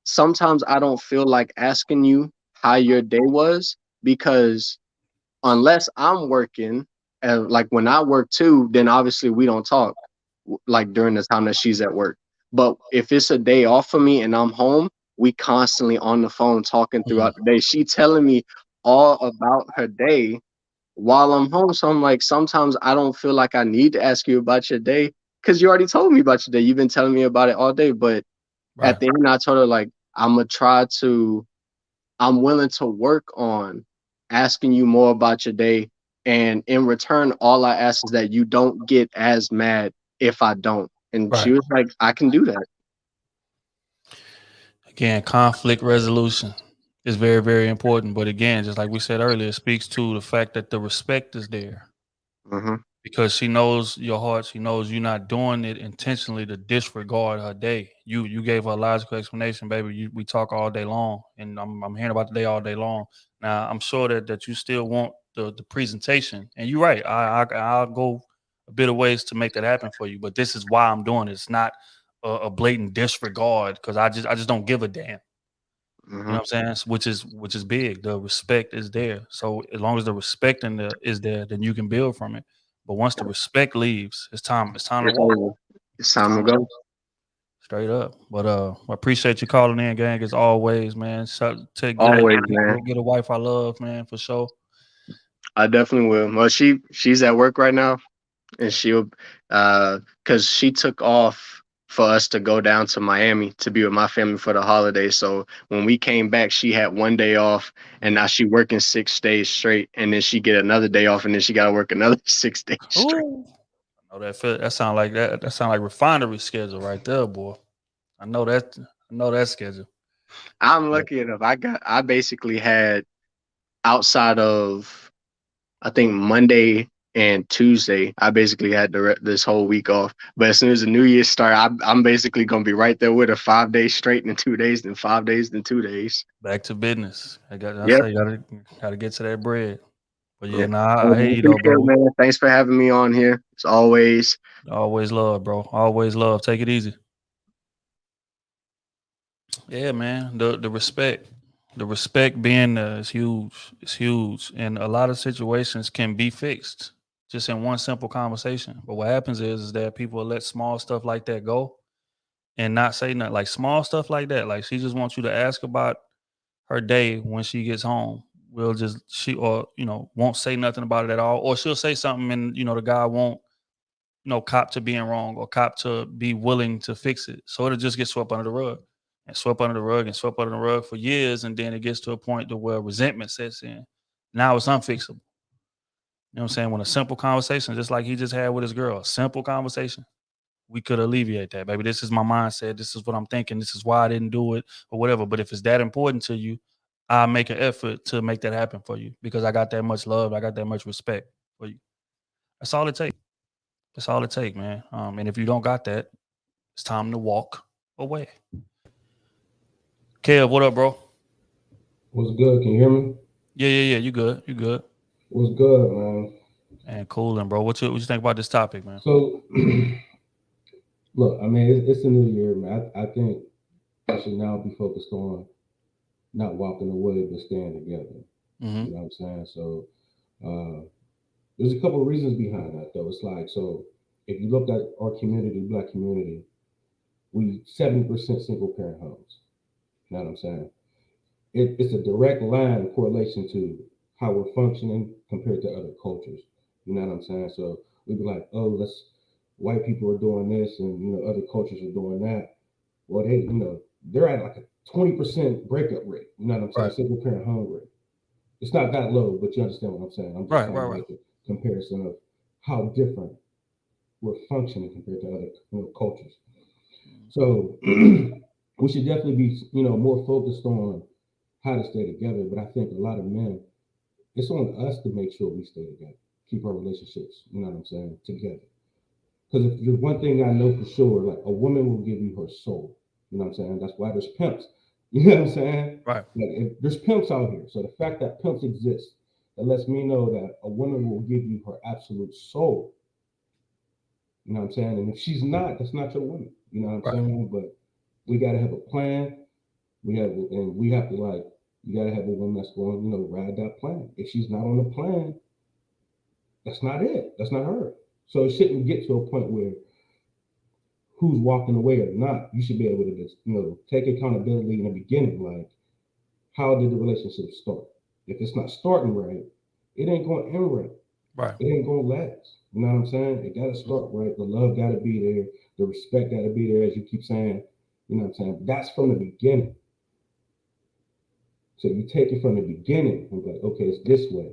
sometimes I don't feel like asking you how your day was because unless I'm working, and like when I work too, then obviously we don't talk like during the time that she's at work. But if it's a day off for me and I'm home, we constantly on the phone talking mm, throughout the day. She telling me all about her day while I'm home. So I'm like, sometimes I don't feel like I need to ask you about your day because you already told me about your day. You've been telling me about it all day. But at right. the end, I told her like I'm gonna try to. I'm willing to work on asking you more about your day, and in return, all I ask is that you don't get as mad if I don't. And she Right. was like, I can do that. Again, conflict resolution is very, very important. But again, just like we said earlier, it speaks to the fact that the respect is there Hmm. because she knows your heart. She knows you're not doing it intentionally to disregard her day. You gave her a logical explanation, baby. We talk all day long, and I'm hearing about the day all day long. Now I'm sure that you still want the presentation, and you're right. I'll go a bit of ways to make that happen for you. But this is why I'm doing it. It's not a blatant disregard because I just don't give a damn. You know Hmm. what I'm saying? Which is big. The respect is there. So as long as the respect is there, then you can build from it. But once the respect leaves, it's time to It's walk. over. It's It's time time to to go. walk. Straight up. But I appreciate you calling in, gang, as always, man. So, to Always, man. get a wife I love, man, for sure. I definitely will. Well, she's at work right now, and she'll because she took off for us to go down to Miami to be with my family for the holidays. So when we came back, she had one day off, and now she working 6 days straight, and then she get another day off, and then she got to work another 6 days straight. Ooh. I know that sound like that sound like refinery schedule right there, boy. I know that schedule. I'm Yep. lucky enough. I basically had outside of I think Monday and Tuesday, I basically had this whole week off. But as soon as the New Year start, I'm basically gonna be right there with her 5 days straight in 2 days, then 5 days, then 2 days. Back to business. I Yep. say you gotta get to that bread. But yeah, Yep. nah, I hear I you though, appreciate it, bro. man. Thanks for having me on here. As always. Always love, bro. Always love. Take it easy. Yeah, man. The respect being is huge. It's huge, and a lot of situations can be fixed just in one simple conversation. But what happens is that people let small stuff like that go, and not say nothing, like small stuff like that. Like she just wants you to ask about her day when she gets home. We'll just she or won't say nothing about it at all, or she'll say something and the guy won't cop to being wrong or cop to be willing to fix it. So it'll just get swept under the rug and swept under the rug and swept under the rug for years, and then it gets to a point to where resentment sets in. Now it's unfixable. You know what I'm saying? When a simple conversation, just like he just had with his girl, a simple conversation, we could alleviate that, baby. This is my mindset. This is what I'm thinking. This is why I didn't do it or whatever. But if it's that important to you, I make an effort to make that happen for you because I got that much love. I got that much respect for you. That's all it takes. That's all it takes, man. And if you don't got that, it's time to walk away. Kev, what up, bro? What's good? Can you hear me? Yeah. You good? You good? What's good, man? And cooling, bro. What you think about this topic, man? So, look, I mean, it's a new year, man. I think I should now be focused on not walking away, but staying together. Mm-hmm. You know what I'm saying? So, there's a couple of reasons behind that, though. It's like, so if you look at our community, Black community, we 70% single parent homes. You know what I'm saying? It's a direct line correlation to how we're functioning compared to other cultures. You know what I'm saying? So we'd be like, oh, white people are doing this and other cultures are doing that. Well, they're at like a 20% breakup rate. You know what I'm saying? Right. Single parent home rate. It's not that low, but you understand what I'm saying. I'm just trying to make a comparison of how different we're functioning compared to other cultures. So we should definitely be more focused on how to stay together. But I think a lot of men, it's on us to make sure we stay together, keep our relationships, you know what I'm saying, together. Because if there's one thing I know for sure, like a woman will give you her soul. You know what I'm saying? That's why there's pimps. You know what I'm saying? Right. Like there's pimps out here. So the fact that pimps exist, that lets me know that a woman will give you her absolute soul. You know what I'm saying? And if she's not, that's not your woman. You know what I'm saying? But we gotta have a plan. We have to like, you gotta have a woman that's going, ride that plan. If she's not on the plan, that's not it. That's not her. So it shouldn't get to a point where who's walking away or not. You should be able to just, take accountability in the beginning. Like, how did the relationship start? If it's not starting right, it ain't going to end right. Right. It ain't going to last. You know what I'm saying? It got to start right. The love got to be there. The respect got to be there, as you keep saying. You know what I'm saying? That's from the beginning. So you take it from the beginning and be like, okay, it's this way.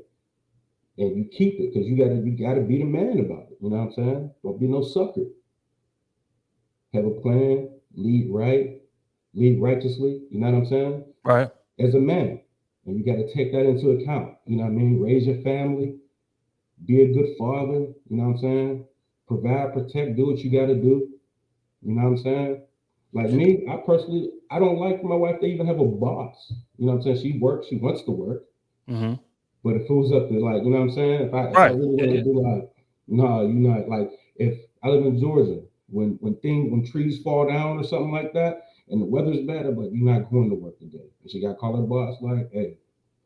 And you keep it because you gotta be the man about it. You know what I'm saying? Don't be no sucker. Have a plan, lead right, lead righteously. You know what I'm saying? Right. As a man. And you got to take that into account. You know what I mean? Raise your family, be a good father. You know what I'm saying? Provide, protect, do what you got to do. You know what I'm saying? Like me, I don't like my wife to even have a boss. You know what I'm saying? She works, she wants to work. Mm-hmm. But if it was up to like, you know what I'm saying? If I really want to do like, no, you're not. Like if I live in Georgia, when trees fall down or something like that, and the weather's bad, but you're not going to work today. And she got to call her boss like, hey,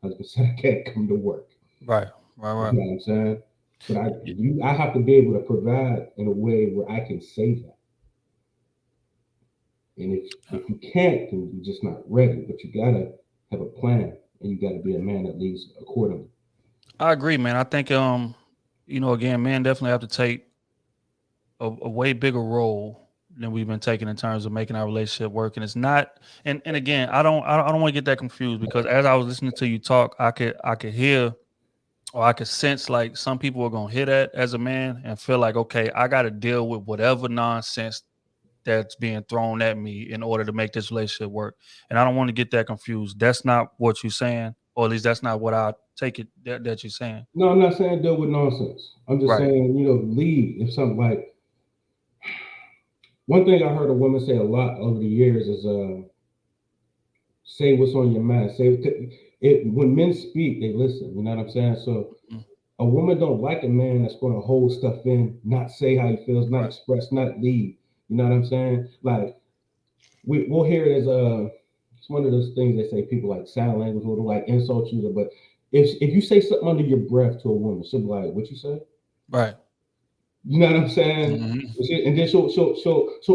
husband said I can't come to work. Right. You know what I'm saying? But I have to be able to provide in a way where I can say that. And if you can't, then you're just not ready. But you gotta have a plan, and you gotta be a man that leads accordingly. I agree, man. I think again, men definitely have to take a way bigger role than we've been taking in terms of making our relationship work. And it's not, and again, I don't want to get that confused, because as I was listening to you talk, I could hear, or I could sense like some people are gonna hear that as a man and feel like, okay, I got to deal with whatever nonsense that's being thrown at me in order to make this relationship work. And I don't want to get that confused. That's not what you're saying, or at least that's not what I take it that you're saying. No, I'm not saying deal with nonsense. I'm just saying, lead. If something like, one thing I heard a woman say a lot over the years is, say what's on your mind. When men speak, they listen. You know what I'm saying? So a woman don't like a man that's going to hold stuff in, not say how he feels, not express, not lead. You know what I'm saying? Like we'll hear it as it's one of those things they say people like sign language will like insult you. But if you say something under your breath to a woman, she'll be like, "What you say?" Right. You know what I'm saying? Mm-hmm. And then she'll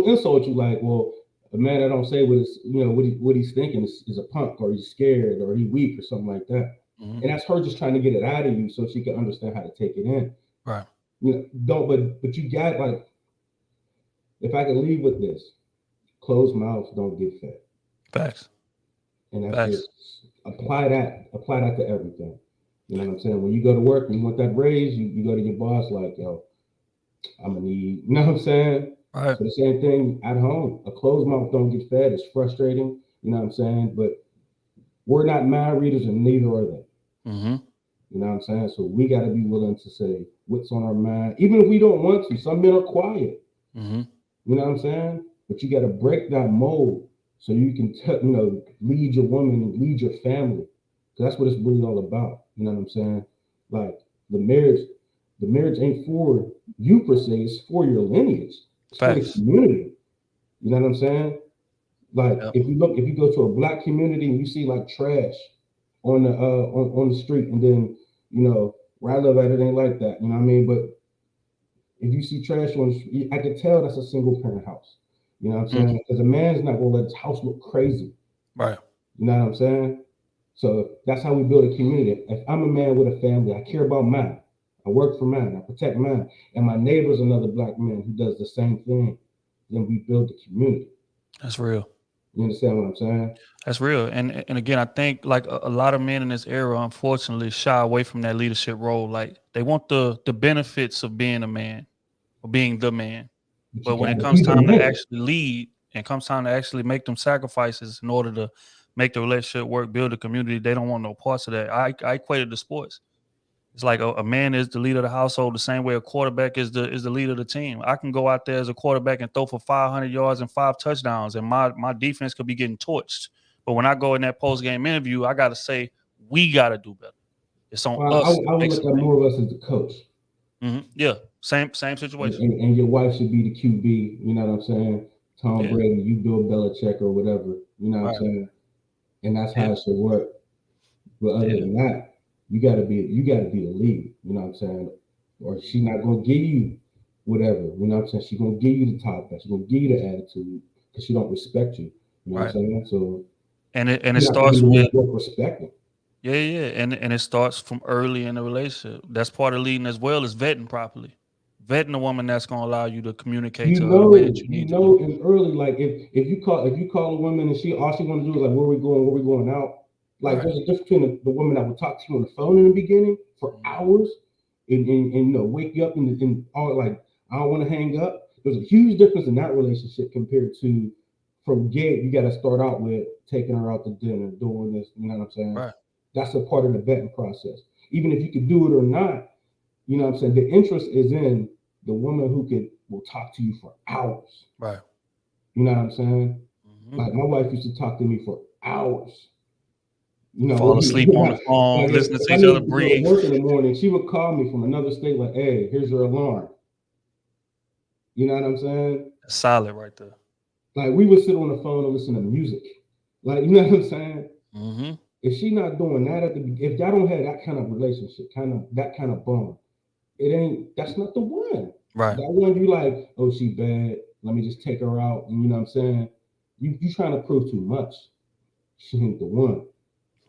insult you like, "Well, A man that don't say what he's thinking is a punk, or he's scared, or he's weak, or something like that. Mhm. And that's her just trying to get it out of you so she can understand how to take it in. Right. But you got, like, if I could leave with this, closed mouths don't get fed. Facts. And that's Facts. just apply that to everything. You know what I'm saying? When you go to work and you want that raise, you go to your boss like, yo, I'm gonna need, you know what I'm saying? Right. So the same thing at home. A closed mouth don't get fed. It's frustrating, you know what I'm saying? But we're not mind readers, and neither are they. Mm-hmm. You know what I'm saying? So we got to be willing to say what's on our mind, even if we don't want to. Some men are quiet. Mm-hmm. You know what I'm saying? But you got to break that mold so you can, lead your woman and lead your family. Because that's what it's really all about. You know what I'm saying? Like the marriage ain't for you per se. It's for your lineage. It's for the Facts. community. You know what I'm saying? Like Yep. if you go to a black community and you see like trash on the street, and then where I live at, it ain't like that. You know what I mean? But if you see trash on the street, I can tell that's a single parent house. You know what I'm saying? Because a man's not gonna let his house look crazy. Right. You know what I'm saying? So that's how we build a community. If I'm a man with a family, I care about mine. I work for mine. I protect mine. And my neighbor's another black man who does the same thing. Then we build the community. That's real. You understand what I'm saying? That's real. And again, I think like a lot of men in this era, unfortunately, shy away from that leadership role. Like they want the benefits of being a man or being the man. But when it comes time to actually lead and comes time to actually make them sacrifices in order to make the relationship work, build a community, they don't want no parts of that. I equated to sports. It's like a man is the leader of the household the same way a quarterback is the leader of the team. I can go out there as a quarterback and throw for 500 yards and 5 touchdowns, and my defense could be getting torched. But when I go in that post-game interview, I got to say, we got to do better. It's on us. I would look at more of us as the coach. Mm-hmm. Yeah, same situation. And your wife should be the QB. You know what I'm saying? Tom Brady, you Bill Belichick or whatever. You know what I'm saying? And that's how it should work. But other than that, you gotta be the lead. You know what I'm saying? Or she's not gonna give you whatever. You know what I'm saying? She's gonna give you the top. She's gonna give you the attitude because she don't respect you. You know what I'm saying? So and it starts with respecting. Yeah, and it starts from early in the relationship. That's part of leading as well as vetting properly. Vetting a woman that's gonna allow you to communicate to her the way that you need to. And early, like if you call a woman and she all she want to do is like where we going out. Like there's a difference between the woman that would talk to you on the phone in the beginning for hours and wake you up and all like I don't want to hang up. There's a huge difference in that relationship compared to from get you got to start out with taking her out to dinner, doing this. You know what I'm saying? Right. That's a part of the vetting process. Even if you could do it or not, you know what I'm saying? The interest is in the woman who will talk to you for hours. Right. You know what I'm saying? Mm-hmm. Like my wife used to talk to me for hours. Fall asleep on the phone, like listening to each other breathe. Work in the morning, she would call me from another state like, hey, here's your alarm. You know what I'm saying? That's solid right there. Like we would sit on the phone and listen to music. Like, you know what I'm saying? Mm-hmm. If she not doing that if y'all don't have that kind of relationship, that kind of bond, that's not the one. Right. That one you like, oh, she bad. Let me just take her out. And you know what I'm saying? You trying to prove too much. She ain't the one.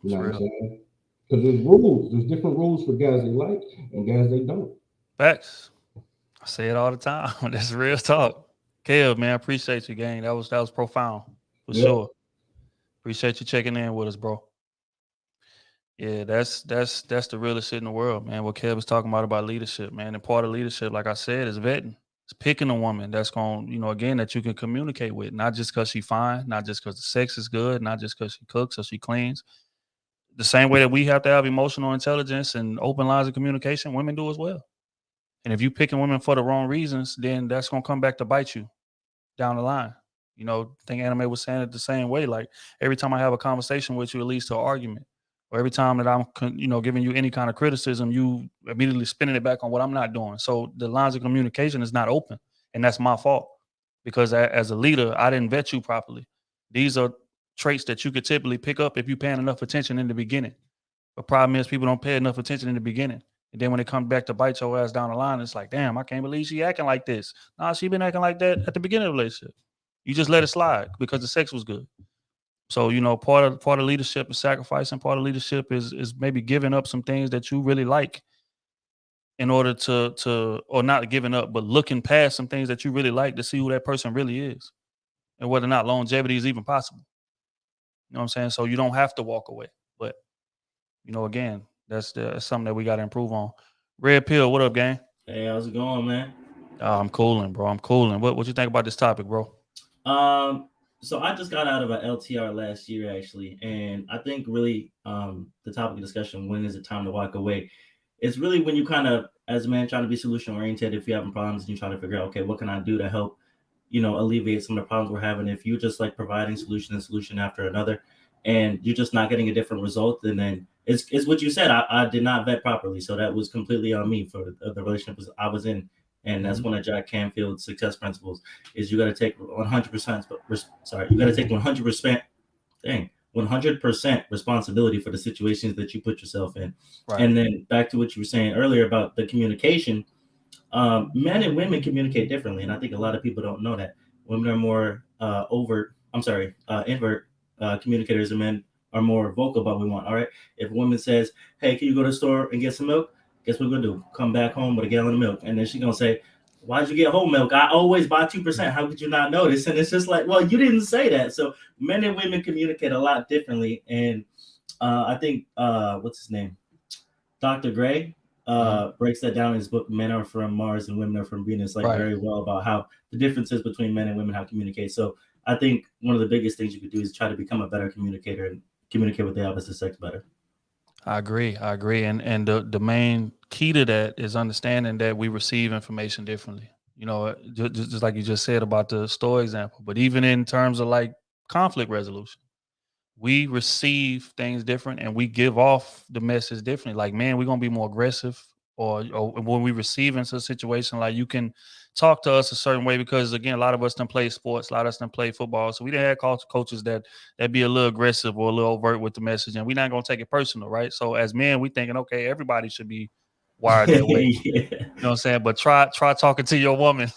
You know what I'm saying? Because there's rules. There's different rules for guys they like and guys they don't. Facts. I say it all the time. That's real talk. Kev, man, I appreciate you, gang. That was profound for sure. Appreciate you checking in with us, bro. Yeah, that's the realest shit in the world, man. What Kev was talking about leadership, man. And part of leadership, like I said, is vetting. It's picking a woman that's going, again, that you can communicate with, not just because she fine, not just because the sex is good, not just because she cooks or she cleans. The same way that we have to have emotional intelligence and open lines of communication, women do as well. And if you picking women for the wrong reasons, then that's going to come back to bite you down the line. I think Anime was saying it the same way. Like every time I have a conversation with you, it leads to an argument. Or every time that I'm, giving you any kind of criticism, you immediately spinning it back on what I'm not doing. So the lines of communication is not open. And that's my fault. Because as a leader, I didn't vet you properly. These are traits that you could typically pick up if you're paying enough attention in the beginning. The problem is people don't pay enough attention in the beginning. And then when it comes back to bite your ass down the line, it's like, damn, I can't believe she acting like this. Nah, she been acting like that at the beginning of the relationship. You just let it slide because the sex was good. So, you know, part of leadership is sacrifice, and part of leadership is maybe giving up some things that you really like in order to or not giving up, but looking past some things that you really like to see who that person really is and whether or not longevity is even possible. You know what I'm saying? So you don't have to walk away. But, you know, again, that's something that we got to improve on. Red Pill, what up, gang? Hey, how's it going, man? I'm cooling, bro. I'm cooling. What you think about this topic, bro? So I just got out of an LTR last year, actually, and I think really the topic of discussion, when is it time to walk away? It's really when you kind of, as a man, trying to be solution oriented. If you're having problems and you try to figure out, okay, what can I do to help, alleviate some of the problems we're having? If you're just like providing solution after another, and you're just not getting a different result, and then it's what you said. I did not vet properly, so that was completely on me for the relationship I was in. And that's one of Jack Canfield's success principles is you got to take 100%. You got to take 100% responsibility for the situations that you put yourself in. Right. And then back to what you were saying earlier about the communication, men and women communicate differently. And I think a lot of people don't know that. Women are more invert communicators, and men are more vocal about what we want. All right. If a woman says, hey, can you go to the store and get some milk? Guess what we're gonna do? Come back home with a gallon of milk. And then she's gonna say, why'd you get whole milk? I always buy 2%. How could you not notice? And it's just like, well, you didn't say that. So men and women communicate a lot differently. And I think what's his name? Dr. Gray breaks that down in his book, Men Are From Mars and Women Are From Venus, very well about how the differences between men and women, how to communicate. So I think one of the biggest things you could do is try to become a better communicator and communicate with the opposite sex better. I agree. And the main key to that is understanding that we receive information differently. You know, just like you just said about the store example, but even in terms of like conflict resolution, we receive things different and we give off the message differently. Like, man, we're gonna be more aggressive, or when we receive into a situation, like you can talk to us a certain way because again, a lot of us done play sports, a lot of us done play football, so we didn't have coaches that be a little aggressive or a little overt with the message, and we're not gonna take it personal, right? So as men, we thinking, okay, everybody should be wired that way. Yeah. You know what I'm saying? But try talking to your woman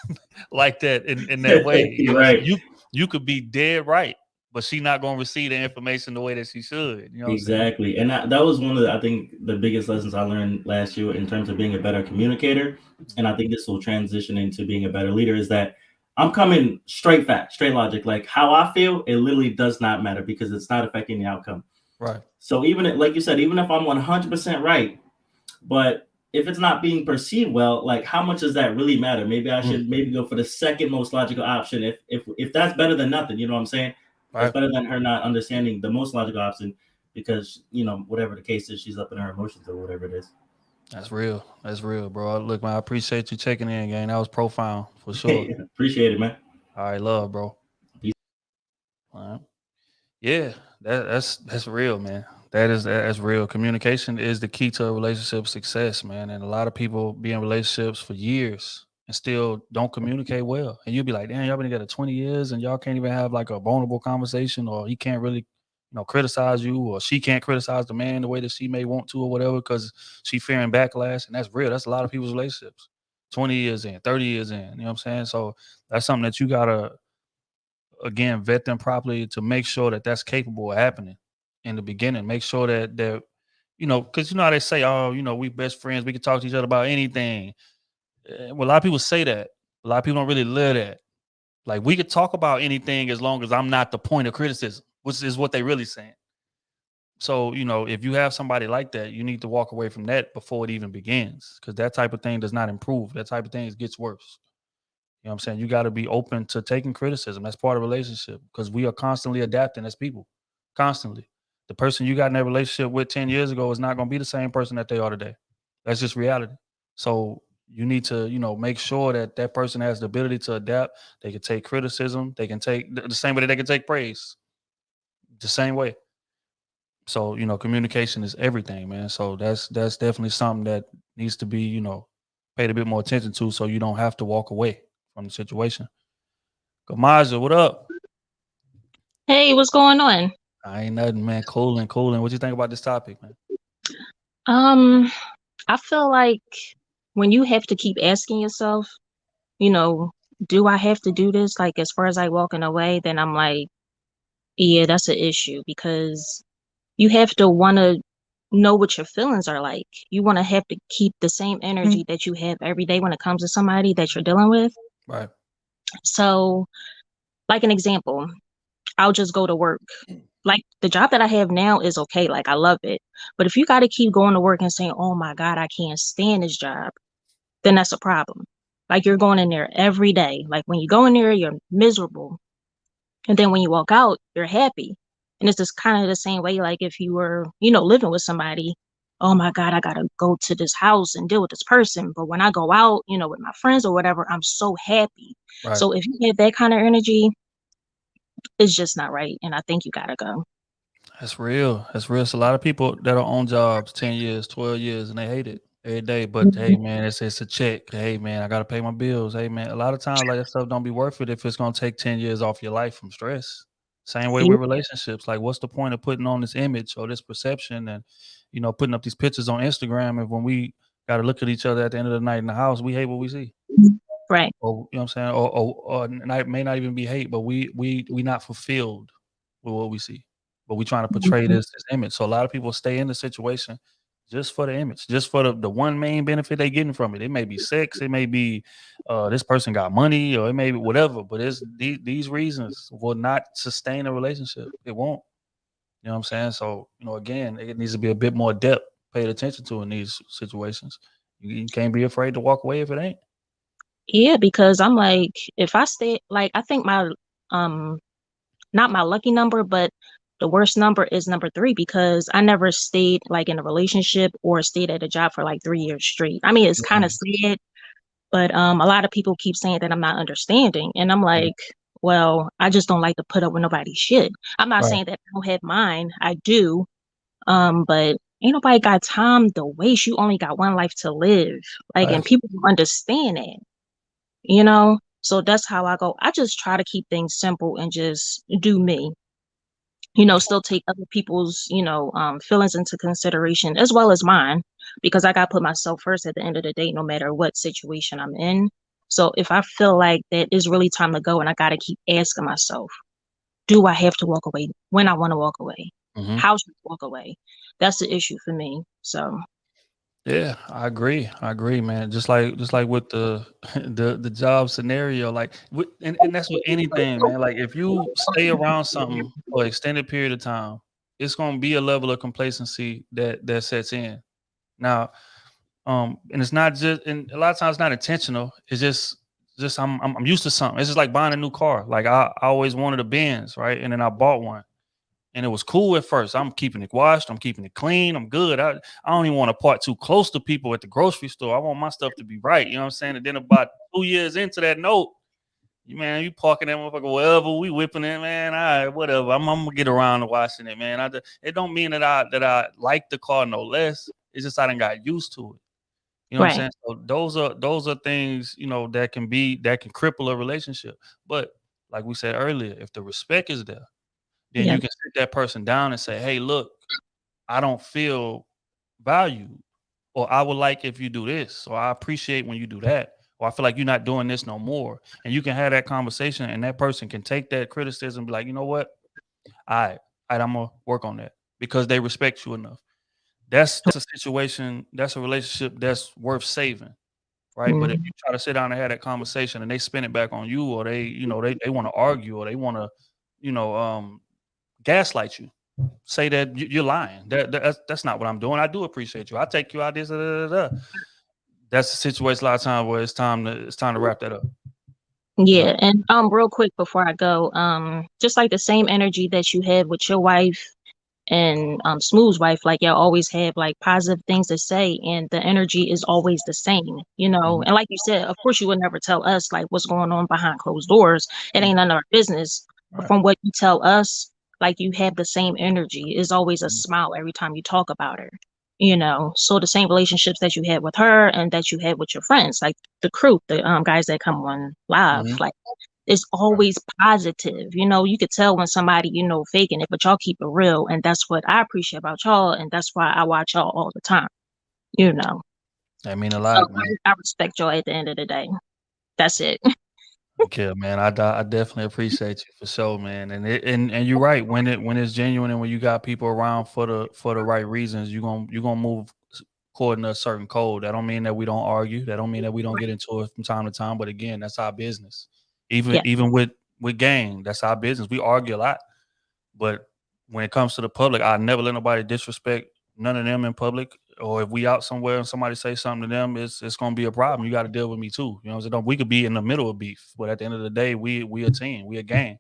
like that in that way. You know, right. You could be dead right, but she not going to receive the information the way that she should. You know exactly. And that was one of I think the biggest lessons I learned last year in terms of being a better communicator. And I think this will transition into being a better leader, is that I'm coming straight fact, straight logic. Like how I feel, it literally does not matter because it's not affecting the outcome. Right. So even like you said, even if I'm 100% right, but if it's not being perceived well, like how much does that really matter? Maybe I should go for the second most logical option. If that's better than nothing, you know what I'm saying? Right. It's better than her not understanding the most logical option because, whatever the case is, she's up in her emotions or whatever it is. That's real. That's real, bro. Look, man, I appreciate you checking in, gang. That was profound for sure. Appreciate it, man. All right, love, bro. Peace. All right. Yeah, that's real, man. That's real. Communication is the key to a relationship success, man. And a lot of people be in relationships for years and still don't communicate well. And you'll be like, damn, y'all been together 20 years and y'all can't even have like a vulnerable conversation, or he can't really, criticize you, or she can't criticize the man the way that she may want to or whatever because she fearing backlash. And that's real. That's a lot of people's relationships. 20 years in, 30 years in, you know what I'm saying? So that's something that you gotta, again, vet them properly to make sure that that's capable of happening in the beginning. Make sure that because how they say, oh, we best friends, we can talk to each other about anything. Well, a lot of people say that. A lot of people don't really live that. Like, we could talk about anything as long as I'm not the point of criticism, which is what they really saying. So, if you have somebody like that, you need to walk away from that before it even begins, because that type of thing does not improve. That type of thing gets worse. You know what I'm saying? You got to be open to taking criticism. That's part of a relationship, because we are constantly adapting as people, constantly. The person you got in that relationship with 10 years ago is not going to be the same person that they are today. That's just reality. So you need to, make sure that that person has the ability to adapt. They can take criticism. They can take the same way that they can take praise, the same way. So, communication is everything, man. So that's definitely something that needs to be, paid a bit more attention to, so you don't have to walk away from the situation. Kamaja, what up? Hey, what's going on? I ain't nothing, man. Cooling. What you think about this topic, man? I feel like when you have to keep asking yourself, do I have to do this? Like, as far as like walking away, then I'm like, yeah, that's an issue because you have to want to know what your feelings are like. You want to have to keep the same energy that you have every day when it comes to somebody that you're dealing with. Right. So, like an example, I'll just go to work. Like the job that I have now is okay. Like I love it. But if you got to keep going to work and saying, oh my God, I can't stand this job, then that's a problem. Like you're going in there every day. Like when you go in there, you're miserable. And then when you walk out, you're happy. And it's just kind of the same way, like if you were, living with somebody, oh my God, I gotta go to this house and deal with this person. But when I go out, with my friends or whatever, I'm so happy. Right. So if you have that kind of energy, it's just not right. And I think you gotta go. That's real. That's real. It's a lot of people that are on jobs 10 years, 12 years, and they hate it every day. But hey, man, it's a check. Hey, man, I got to pay my bills. Hey, man, a lot of times like that stuff don't be worth it if it's going to take 10 years off your life from stress. Same way Yeah. with relationships. Like, what's the point of putting on this image or this perception and, putting up these pictures on Instagram? And when we got to look at each other at the end of the night in the house, we hate what we see. Right. Or, you know what I'm saying? Or may not even be hate, but we not fulfilled with what we see. But we trying to portray this image. So a lot of people stay in the situation just for the image, just for the one main benefit they getting from it. It may be sex, it may be this person got money, or it may be whatever. But it's these reasons will not sustain a relationship. It won't. You know what I'm saying? So again, it needs to be a bit more depth paid attention to in these situations. You can't be afraid to walk away if it ain't. Yeah, because I'm like, if I stay, like, I think my, um, not my lucky number, but the worst number is number 3 because I never stayed like in a relationship or stayed at a job for like 3 years straight. I mean, it's kind of sad, but a lot of people keep saying that I'm not understanding, and I'm like, well, I just don't like to put up with nobody's shit. I'm not Right. saying that I don't have mine. I do, but ain't nobody got time to waste. You only got one life to live, like, and Right. people don't understand that. So that's how I go. I just try to keep things simple and just do me. Still take other people's, feelings into consideration as well as mine, because I got to put myself first at the end of the day, no matter what situation I'm in. So if I feel like that is really time to go and I got to keep asking myself, do I have to walk away when I want to walk away? Mm-hmm. How should I walk away? That's the issue for me. So Yeah, I agree, man. Just like with the the job scenario, like and that's with anything, man. Like if you stay around something for an extended period of time, it's gonna be a level of complacency that sets in. Now, and it's not just, and a lot of times it's not intentional. It's just I'm used to something. It's just like buying a new car. Like I always wanted a Benz, right? And then I bought one. And it was cool at first. I'm keeping it washed. I'm keeping it clean. I'm good. I don't even want to park too close to people at the grocery store. I want my stuff to be right. You know what I'm saying? And then about 2 years into that note, you parking that motherfucker wherever we whipping it, man. All right, whatever. I'm gonna get around to washing it, man. It don't mean that I like the car no less. It's just I done got used to it. You know what I'm right. saying? So those are things, that can cripple a relationship. But like we said earlier, if the respect is there, then Yeah. you can sit that person down and say, hey, look, I don't feel valued, or I would like if you do this, or I appreciate when you do that, or I feel like you're not doing this no more. And you can have that conversation, and that person can take that criticism and be like, you know what? All right, I'm gonna work on that because they respect you enough. That's a situation, that's a relationship that's worth saving. Right. But if Mm. you try to sit down and have that conversation and they spin it back on you, or they want to argue, or they want to, you know, gaslight you, say that you're lying. That's not what I'm doing. I do appreciate you. I take you out this. That's the situation a lot of times where it's time to wrap that up. Yeah, and real quick before I go, just like the same energy that you have with your wife and Smooth's wife, like y'all always have like positive things to say, and the energy is always the same, Mhm. And like you said, of course, you would never tell us like what's going on behind closed doors. It ain't none of our business. But Right. from what you tell us, like you have the same energy. It's always a Mhm. smile every time you talk about her. So the same relationships that you had with her and that you had with your friends, like the crew, the guys that come on live, Mhm. like it's Right. always positive. You could tell when somebody, faking it, but y'all keep it real. And that's what I appreciate about y'all. And that's why I watch y'all all the time, you know. That mean a So lot, man. I respect y'all at the end of the day. That's it. Okay, man. I definitely appreciate you for sure, man. And you're right. When it's genuine and when you got people around for the right reasons, you're gonna move according to a certain code. That don't mean that we don't argue. That don't mean that we don't get into it from time to time. But again, that's our business. Even Yeah. even with gang, that's our business. We argue a lot. But when it comes to the public, I never let nobody disrespect none of them in public. Or if we out somewhere and somebody say something to them, it's gonna be a problem. You got to deal with me too. You know what I'm saying? We could be in the middle of beef, but at the end of the day, we a team, we a gang.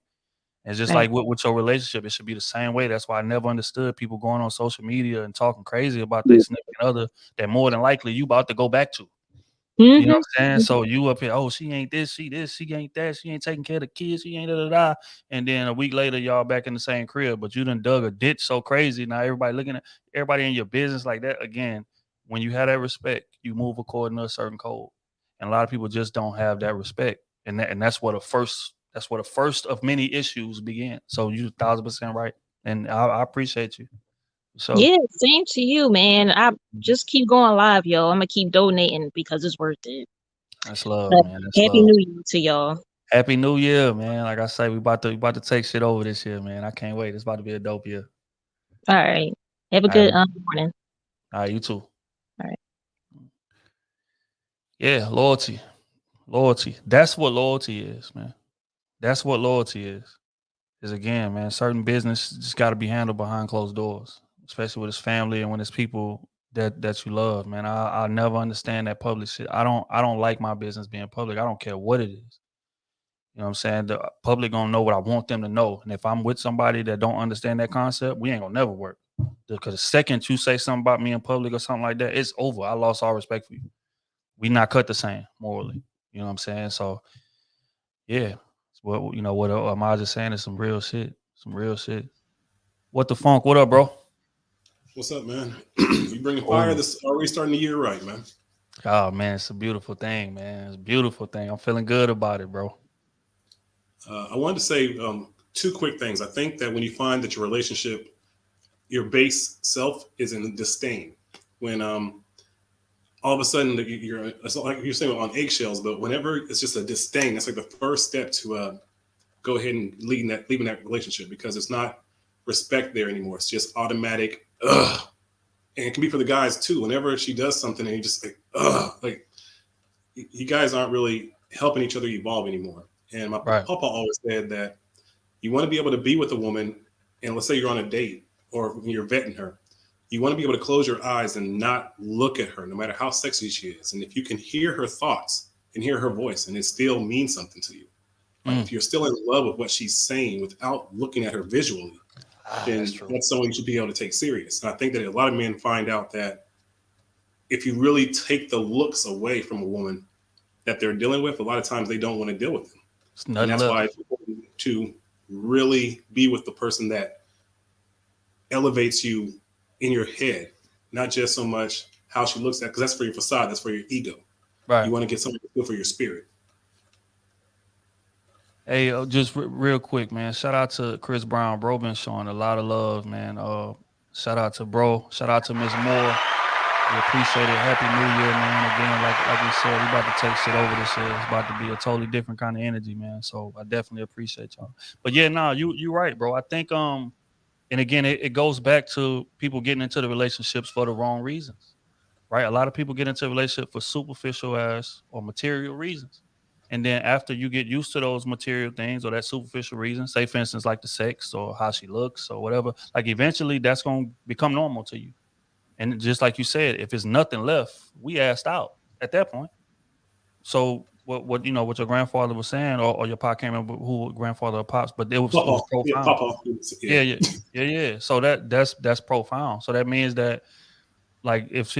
It's just Right. like with your relationship, it should be the same way. That's why I never understood people going on social media and talking crazy about their significant other that more than likely you about to go back to. You know Mm-hmm. what I'm saying? So you up here, oh, she ain't this, she ain't that, she ain't taking care of the kids, she ain't da da da. And then a week later, y'all back in the same crib, but you done dug a ditch so crazy. Now everybody looking at everybody in your business like that. Again, when you have that respect, you move according to a certain code. And a lot of people just don't have that respect. And that's what the first of many issues begin. So you 1,000% right. And I appreciate you. So Yeah, same to you, man. I just keep going live, yo. I'm gonna keep donating because it's worth it. that's love, But man. That's Happy love. New Year to y'all. Happy New Year, man. Like I say, we about to take shit over this year, man. I can't wait. It's about to be a dope year. All right. Have a All right, good man. morning. All right, you too. All right. Yeah, loyalty. Loyalty. That's what loyalty is, man. That's what loyalty is. Is again, man, certain business just gotta be handled behind closed doors, especially with his family and when it's people that you love, man. I never understand that public shit. I don't like my business being public. I don't care what it is. You know what I'm saying? The public gonna know what I want them to know. And if I'm with somebody that don't understand that concept, we ain't gonna never work. Because the second you say something about me in public or something like that, it's over. I lost all respect for you. We not cut the same morally. You know what I'm saying? So yeah. What Amaj is saying is some real shit. Some real shit. What the funk? What up, bro? What's up, man? We bringing fire. Oh, This already starting the year right, man. oh man, it's a beautiful thing, man. It's a beautiful thing. I'm feeling good about it, bro. I wanted to say two quick things. I think that when you find that your relationship, your base self is in disdain, when all of a sudden you're, it's not like you're saying on eggshells, but whenever it's just a disdain, that's like the first step to go ahead and leaving that relationship, because it's not respect there anymore. It's just automatic. Ugh. And it can be for the guys too. Whenever she does something and you just like, ugh, like you guys aren't really helping each other evolve anymore. And my Right. papa always said that you want to be able to be with a woman, and let's say you're on a date or you're vetting her, you want to be able to close your eyes and not look at her, no matter how sexy she is. And if you can hear her thoughts and hear her voice, and it still means something to you, like Mm. if you're still in love with what she's saying without looking at her visually, That's then true. that's someone you should be able to take serious. And I think that a lot of men find out that if you really take the looks away from a woman that they're dealing with, a lot of times they don't want to deal with them. It's And nothing that's left. why it's important to really be with the person that elevates you in your head, not just so much how she looks at, because that's for your facade, that's for your ego. Right. You want to get something good for your spirit. Hey, just real quick, man. Shout out to Chris Brown. Bro been showing a lot of love, man. Shout out to bro. Shout out to Miss Moore. We appreciate it. Happy New Year, man. Again, like we said, we about to take shit over this year. It's about to be a totally different kind of energy, man. So I definitely appreciate y'all. But yeah, no, you right, bro. I think and again, it goes back to people getting into the relationships for the wrong reasons. Right? A lot of people get into a relationship for superficial ass or material reasons. And then after you get used to those material things or that superficial reason, say for instance, like the sex or how she looks or whatever, like eventually that's going to become normal to you. And just like you said, if it's nothing left, we asked out at that point. So what your grandfather was saying, or your pop, can't remember who grandfather or pops, but it was Papa, yeah, profound. Papa, Yeah, yeah. yeah. So that's profound. So that means that like if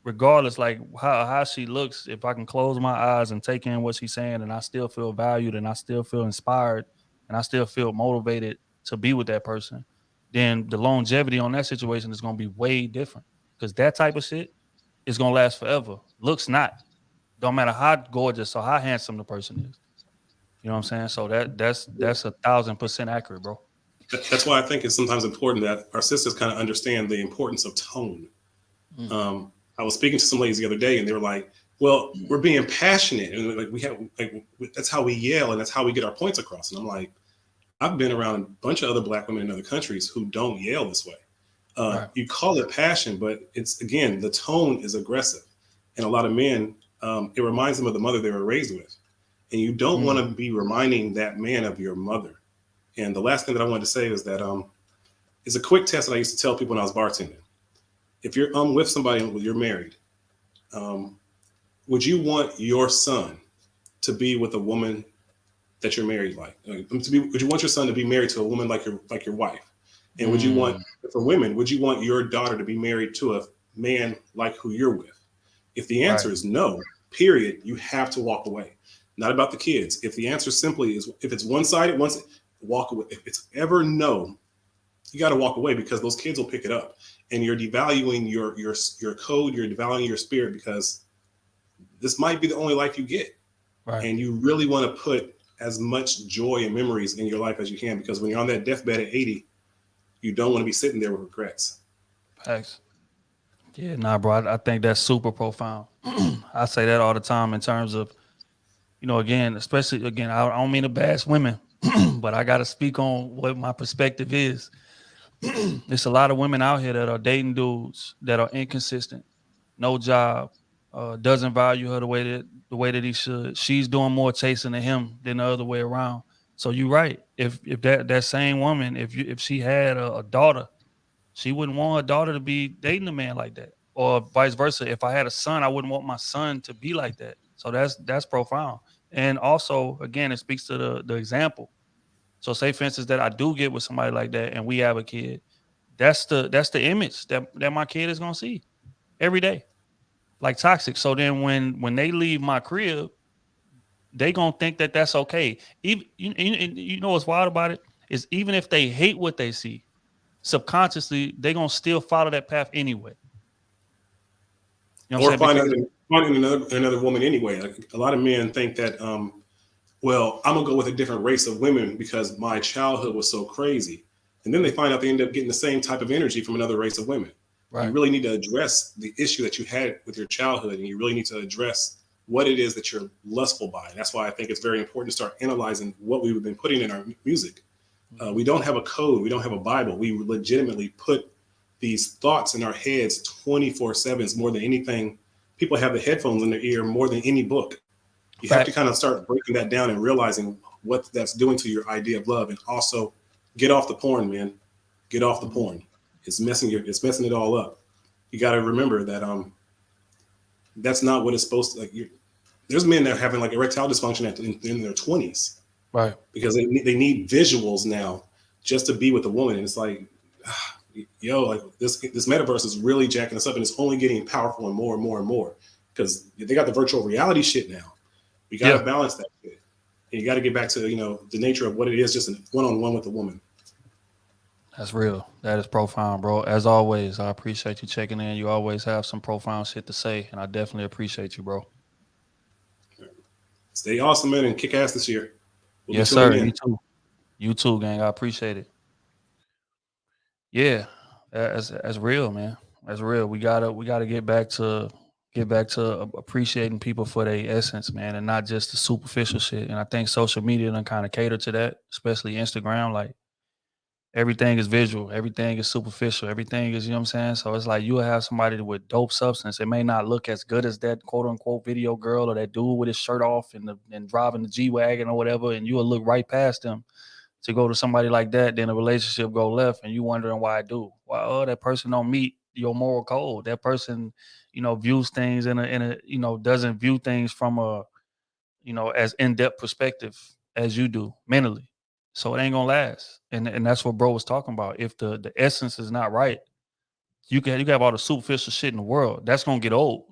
regardless like how she looks, if I can close my eyes and take in what she's saying, and I still feel valued, and I still feel inspired, and I still feel motivated to be with that person, then the longevity on that situation is going to be way different, because that type of shit is going to last forever. Looks not. Don't matter how gorgeous or how handsome the person is. You know what I'm saying? So that's 1,000% accurate, bro. That's why I think it's sometimes important that our sisters kind of understand the importance of tone. Mm. I was speaking to some ladies the other day, and they were like, well, we're being passionate, and like we have, like that's how we yell, and that's how we get our points across. And I'm like, I've been around a bunch of other black women in other countries who don't yell this way. Right. You call it passion, but it's, again, the tone is aggressive, and a lot of men, it reminds them of the mother they were raised with, and you don't want to be reminding that man of your mother. And the last thing that I wanted to say is that it's a quick test that I used to tell people when I was bartending. If you're with somebody and you're married, would you want your son to be with a woman that you're married like? Would you want your son to be married to a woman like your wife? And would you want, for women, would you want your daughter to be married to a man like who you're with? If the answer is no, period, you have to walk away. Not about the kids. If the answer simply is, if it's one-sided, walk away. If it's ever no, you got to walk away, because those kids will pick it up, and you're devaluing your code. You're devaluing your spirit, because this might be the only life you get, and you really want to put as much joy and memories in your life as you can, because when you're on that deathbed at 80, you don't want to be sitting there with regrets. Thanks. Yeah, nah, bro. I think that's super profound. I say that all the time in terms of, again, especially, again, I don't mean to bash women, but I got to speak on what my perspective is. There's a lot of women out here that are dating dudes that are inconsistent, no job, doesn't value her the way that he should. She's doing more chasing to him than the other way around. So you're right. If that same woman, if she had a daughter, she wouldn't want her daughter to be dating a man like that, or vice versa. If I had a son, I wouldn't want my son to be like that. So that's profound. And also, again, it speaks to the example. So say, for instance, that I do get with somebody like that, and we have a kid. That's the image that my kid is gonna see every day, like toxic. So then when they leave my crib, they gonna think that that's okay. Even you know what's wild about it is, even if they hate what they see, subconsciously they gonna still follow that path anyway. Or finding another woman anyway. Like, a lot of men think that, well, I'm gonna go with a different race of women because my childhood was so crazy, and then they find out they end up getting the same type of energy from another race of women. Right. You really need to address the issue that you had with your childhood, and you really need to address what it is that you're lustful by. And that's why I think it's very important to start analyzing what we've been putting in our music. We don't have a code. We don't have a Bible. We legitimately put these thoughts in our heads 24/7 more than anything. People have the headphones in their ear more than any book. You have to kind of start breaking that down and realizing what that's doing to your idea of love. And also, get off the porn, man. Get off the porn. It's messing it all up. You got to remember that that's not what it's supposed to. Like, there's men that are having like erectile dysfunction in their 20s, right? Because they need visuals now just to be with a woman, and it's like, yo, like this metaverse is really jacking us up, and it's only getting powerful and more and more and more, because they got the virtual reality shit now. We got to balance that shit, and you got to get back to the nature of what it is, just a one-on-one with a woman. That's real. That is profound, bro. As always, I appreciate you checking in. You always have some profound shit to say, and I definitely appreciate you, bro. Stay awesome, man, and kick ass this year. Yes, sir. You too. You too, gang. I appreciate it. Yeah, that's real, man. That's real. We gotta get back to appreciating people for their essence, man, and not just the superficial shit. And I think social media done kind of cater to that, especially Instagram. Like, everything is visual, everything is superficial, everything is, you know what I'm saying? So it's like, you will have somebody with dope substance. It may not look as good as that quote unquote video girl or that dude with his shirt off and driving the G-Wagon or whatever, and you will look right past them to go to somebody like that. Then a relationship go left, and you wondering why that person don't meet your moral code. That person, views things in a doesn't view things from a, as in-depth perspective as you do mentally. So it ain't gonna last. And that's what bro was talking about. If the essence is not right, you can have all the superficial shit in the world. That's gonna get old.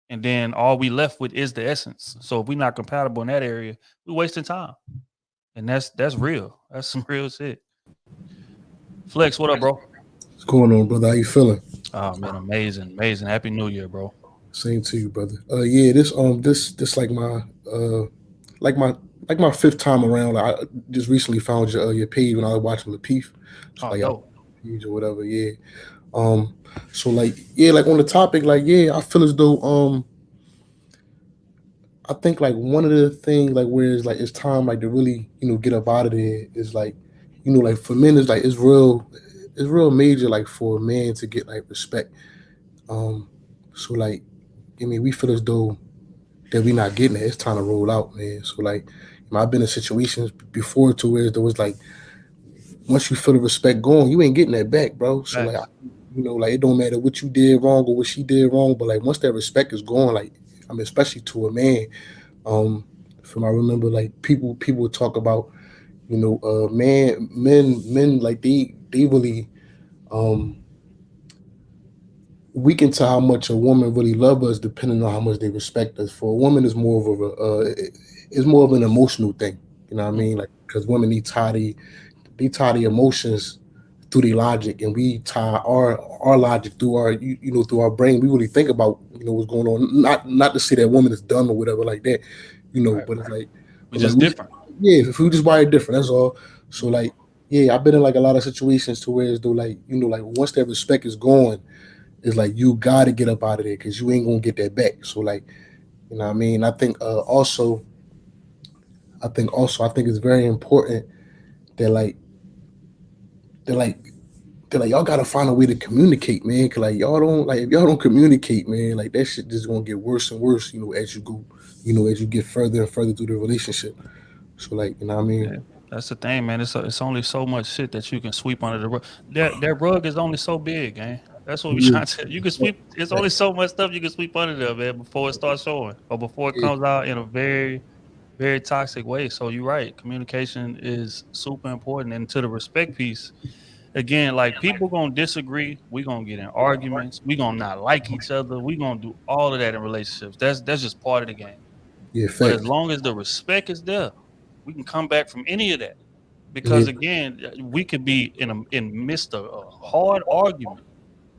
And then all we left with is the essence. So if we're not compatible in that area, we're wasting time. And that's real. That's some real shit. Flex, what up, bro? What's going on, brother? How you feeling? Oh man, amazing. Happy New Year, bro. Same to you, brother. Yeah, this like my fifth time around. Like, I just recently found your page when I was watching Lapeef. So like page or whatever, yeah. So like on the topic, like, yeah, I feel as though I think like one of the things like where it's time like to really get up out of there is like like for men it's like it's real major like for a man to get like respect. Um, so like I mean we feel as though that we not getting it. It's time to roll out, man. So like I've been in situations before to where there was like once you feel the respect going, you ain't getting that back, bro. So like Facts. like it don't matter what you did wrong or what she did wrong, but like once that respect is gone, like I mean especially to a man. Um, from I remember like people would talk about men like they really um we can tell how much a woman really love us depending on how much they respect us. For a woman, it's more of an emotional thing. You know what I mean? Like because women they tie the emotions through the logic, and we tie our logic through our through our brain. We really think about what's going on. Not to say that woman is dumb or whatever like that, Right. but it's like, We're just different. yeah, if we just wired different, that's all. So like, yeah, I've been in like a lot of situations to where as though like like once that respect is gone, it's like you gotta get up out of there because you ain't gonna get that back. So like, what I mean, I think it's very important that like that like y'all gotta find a way to communicate, man. Cause like y'all don't like if y'all don't communicate, man, like that shit just gonna get worse and worse, as you go, as you get further and further through the relationship. So like, what I mean? Yeah, that's the thing, man. It's only so much shit that you can sweep under the rug. That rug is only so big, man. That's what we Yeah, trying to tell you. You can sweep. It's only so much stuff you can sweep under there, man, before it starts showing or before it yeah, comes out in a very, very toxic way. So you're right. Communication is super important, and to the respect piece, again, like people gonna disagree. We gonna get in arguments. We gonna not like each other. We gonna do all of that in relationships. That's just part of the game. yeah, But as facts. long as the respect is there, we can come back from any of that. Yeah, Because again, we could be in midst of a hard argument,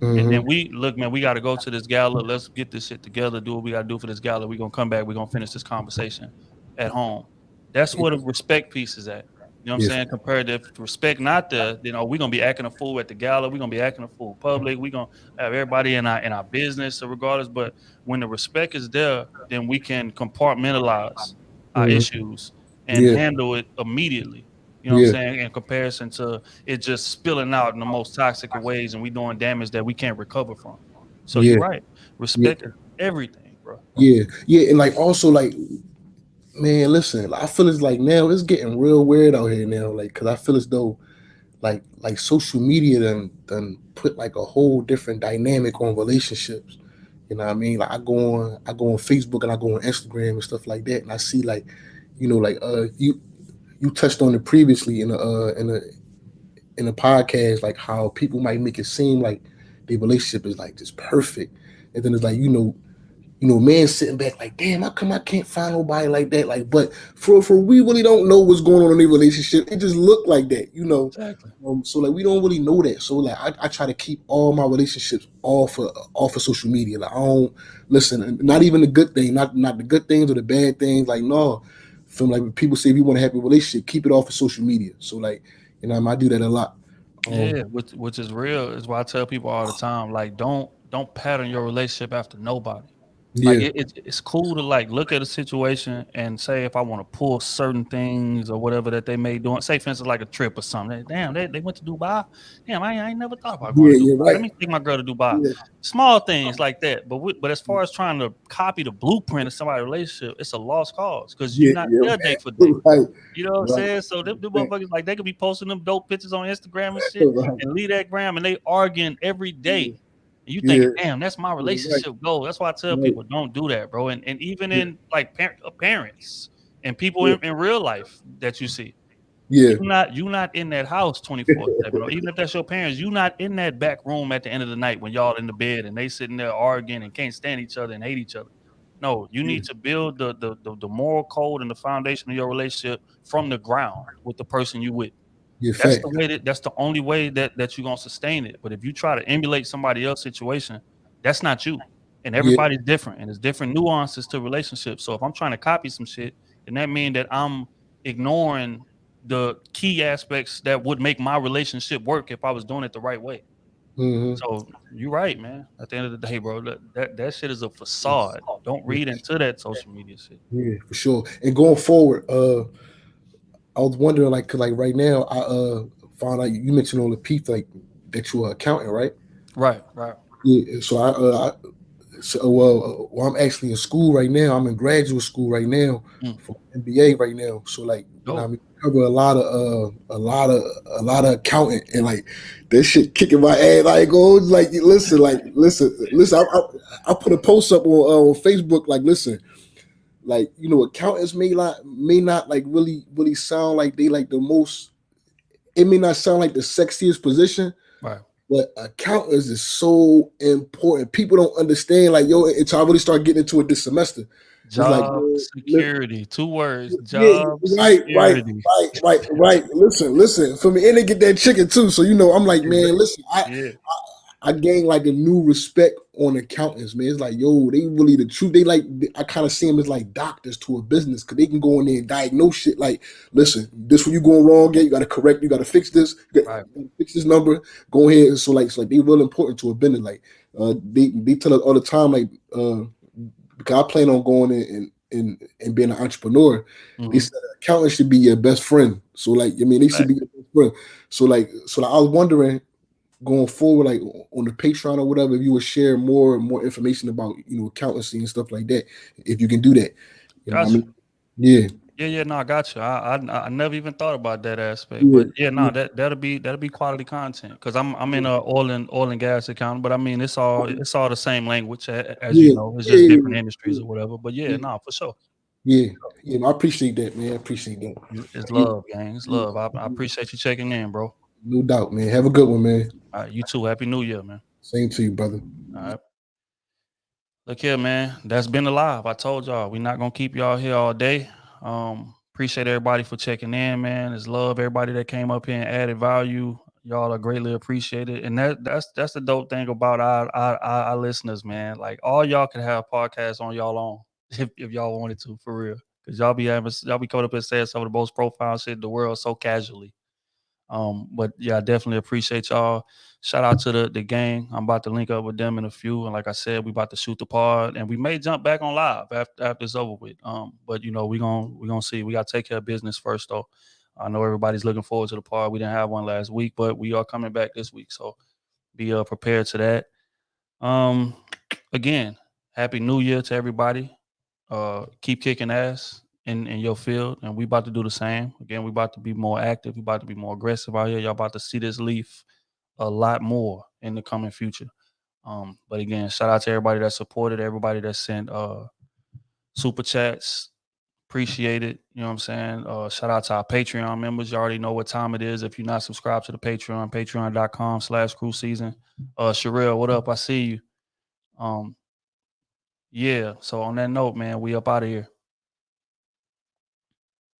and then mm-hmm. we look, man, we got to go to this gala. Let's get this shit together. Do what we got to do for this gala. We're gonna come back. We're gonna finish this conversation at home. That's where the respect piece is at. You know what I'm Yeah, saying? Compared to if respect not there, we're gonna be acting a fool at the gala. We're gonna be acting a fool public. We're gonna have everybody in our business, so regardless. But when the respect is there, then we can compartmentalize our mm-hmm. issues and Yeah, handle it immediately. You know what I'm yeah, saying? In comparison to it just spilling out in the most toxic of ways and we doing damage that we can't recover from. So you're yeah, right. yeah, Respect is everything, bro. yeah, and like also like, man, listen, I feel it's like now it's getting real weird out here now, like, cause I feel as though like social media done put like a whole different dynamic on relationships. You know what I mean? Like I go on Facebook and I go on Instagram and stuff like that, and I see like, like you touched on it previously in a podcast, like how people might make it seem like the relationship is like just perfect, and then it's like man sitting back like, damn, how come I can't find nobody like that? Like, but for we really don't know what's going on in their relationship. It just looked like that. Exactly. So like we don't really know that. So like I try to keep all my relationships off of social media. Like I don't listen, not even the good thing, not the good things or the bad things. Like no, from like people say if you want a happy relationship, keep it off of social media. So like I do that a lot. Yeah, which is real. Is why I tell people all the time, like don't pattern your relationship after nobody. Like Yeah, it's cool to like look at a situation and say if I want to pull certain things or whatever that they may do. Say for instance like a trip or something. Damn, they went to Dubai. Damn, I ain't never thought about going to yeah, Dubai. right. Let me take my girl to Dubai. Yeah, Small things like that. But as far as trying to copy the blueprint of somebody's relationship, it's a lost cause because you're not yeah, there day for day. right, You know what I'm right, saying? So them right, motherfuckers like they could be posting them dope pictures on Instagram and shit right. and leave that gram and they arguing every Yeah, day. And you yeah, thinking, damn, that's my yeah, right, relationship goal. That's why I tell right. people don't do that, bro. And even Yeah, in like parents and people yeah, in real life that you see, yeah, you not in that house 24/7. Or even if that's your parents, you not in that back room at the end of the night when y'all in the bed and they sitting there arguing and can't stand each other and hate each other. No, you yeah, need to build the moral code and the foundation of your relationship from the ground with the person you with. yeah, fact. That's the only way that you're gonna sustain it. But if you try to emulate somebody else's situation, that's not you. And Yeah, everybody's different and there's different nuances to relationships. So if I'm trying to copy some shit, then that means that I'm ignoring the key aspects that would make my relationship work if I was doing it the right way. Mhm. So you're right, man. At the end of the day, bro, that shit is a facade. Don't read into that social media shit. Yeah, for sure. And going forward, I was wondering, like, 'cause, like, right now, I found out you mentioned on the piece, like, that you're an accountant, right? Right. Yeah. So well, I'm actually in school right now. I'm in graduate school right now for MBA right now. So, like, you know, what I mean, I cover a lot of accounting, and like that shit kicking my ass. I go like, listen. I put a post up on Facebook, like, listen. Like, you know, accountants may not like really sound like they like the most. It may not sound like the sexiest position, Right. but accountants is so important. People don't understand. Like, yo, until I really start getting into it this semester. It's like, Job security. 2 words. yeah, Job right. security. Listen. For me, and they get that chicken too. So, you know, I'm like, man, listen, Yeah. I gained like a new respect on accountants, man. It's like, yo, they really the truth. They like, I kind of see them as like doctors to a business, because they can go in there and diagnose shit. Like, listen, this what you going wrong at. You got to correct. You got to fix this. You got to fix this number. Go ahead. So like, they real important to a business. Like, they tell us all the time, like, because I plan on going in and being an entrepreneur. They said an accountant should be your best friend. So like, I mean, they should be your best friend. So I was wondering, going forward, like on the Patreon or whatever, if you would share more information about, you know, accountancy and stuff like that, if you can do that. You know what I mean? Yeah. Yeah, no, I got you. I never even thought about that aspect, but that'll be quality content, because I'm in a oil and gas account, but I mean it's all the same language, as you know, it's just different industries or whatever. But for sure. Yeah, I appreciate that, man. I appreciate that. It's love, gang. It's love. I appreciate you checking in, bro. No doubt, man. Have a good one, man. All right, you too. Happy New Year, man. Same to you, brother. All right. Look here, man. That's been alive. I told y'all we're not gonna keep y'all here all day. Appreciate everybody for checking in, man. It's love everybody that came up here and added value. Y'all are greatly appreciated, and that's the dope thing about our listeners, man. Like, all y'all can have podcasts on y'all own if y'all wanted to, for real. Because y'all be coming up and saying some of the most profound shit in the world so casually. But yeah, I definitely appreciate y'all. Shout out to the gang. I'm about to link up with them in a few, and like I said, we about to shoot the pod, and we may jump back on live after it's over with. But you know, we gonna see. We gotta take care of business first, though. I know everybody's looking forward to the pod. We didn't have one last week, but we are coming back this week, so be prepared to that. Again, happy New Year to everybody. Keep kicking ass in your field, and we about to do the same. Again, we about to be more active. We about to be more aggressive out here. Y'all about to see this leaf a lot more in the coming future. But again, shout out to everybody that supported, everybody that sent super chats. Appreciate it. You know what I'm saying? Shout out to our Patreon members. You already know what time it is. If you're not subscribed to the Patreon, patreon.com/crew season. Sherelle, what up? I see you. Yeah. So on that note, man, we up out of here.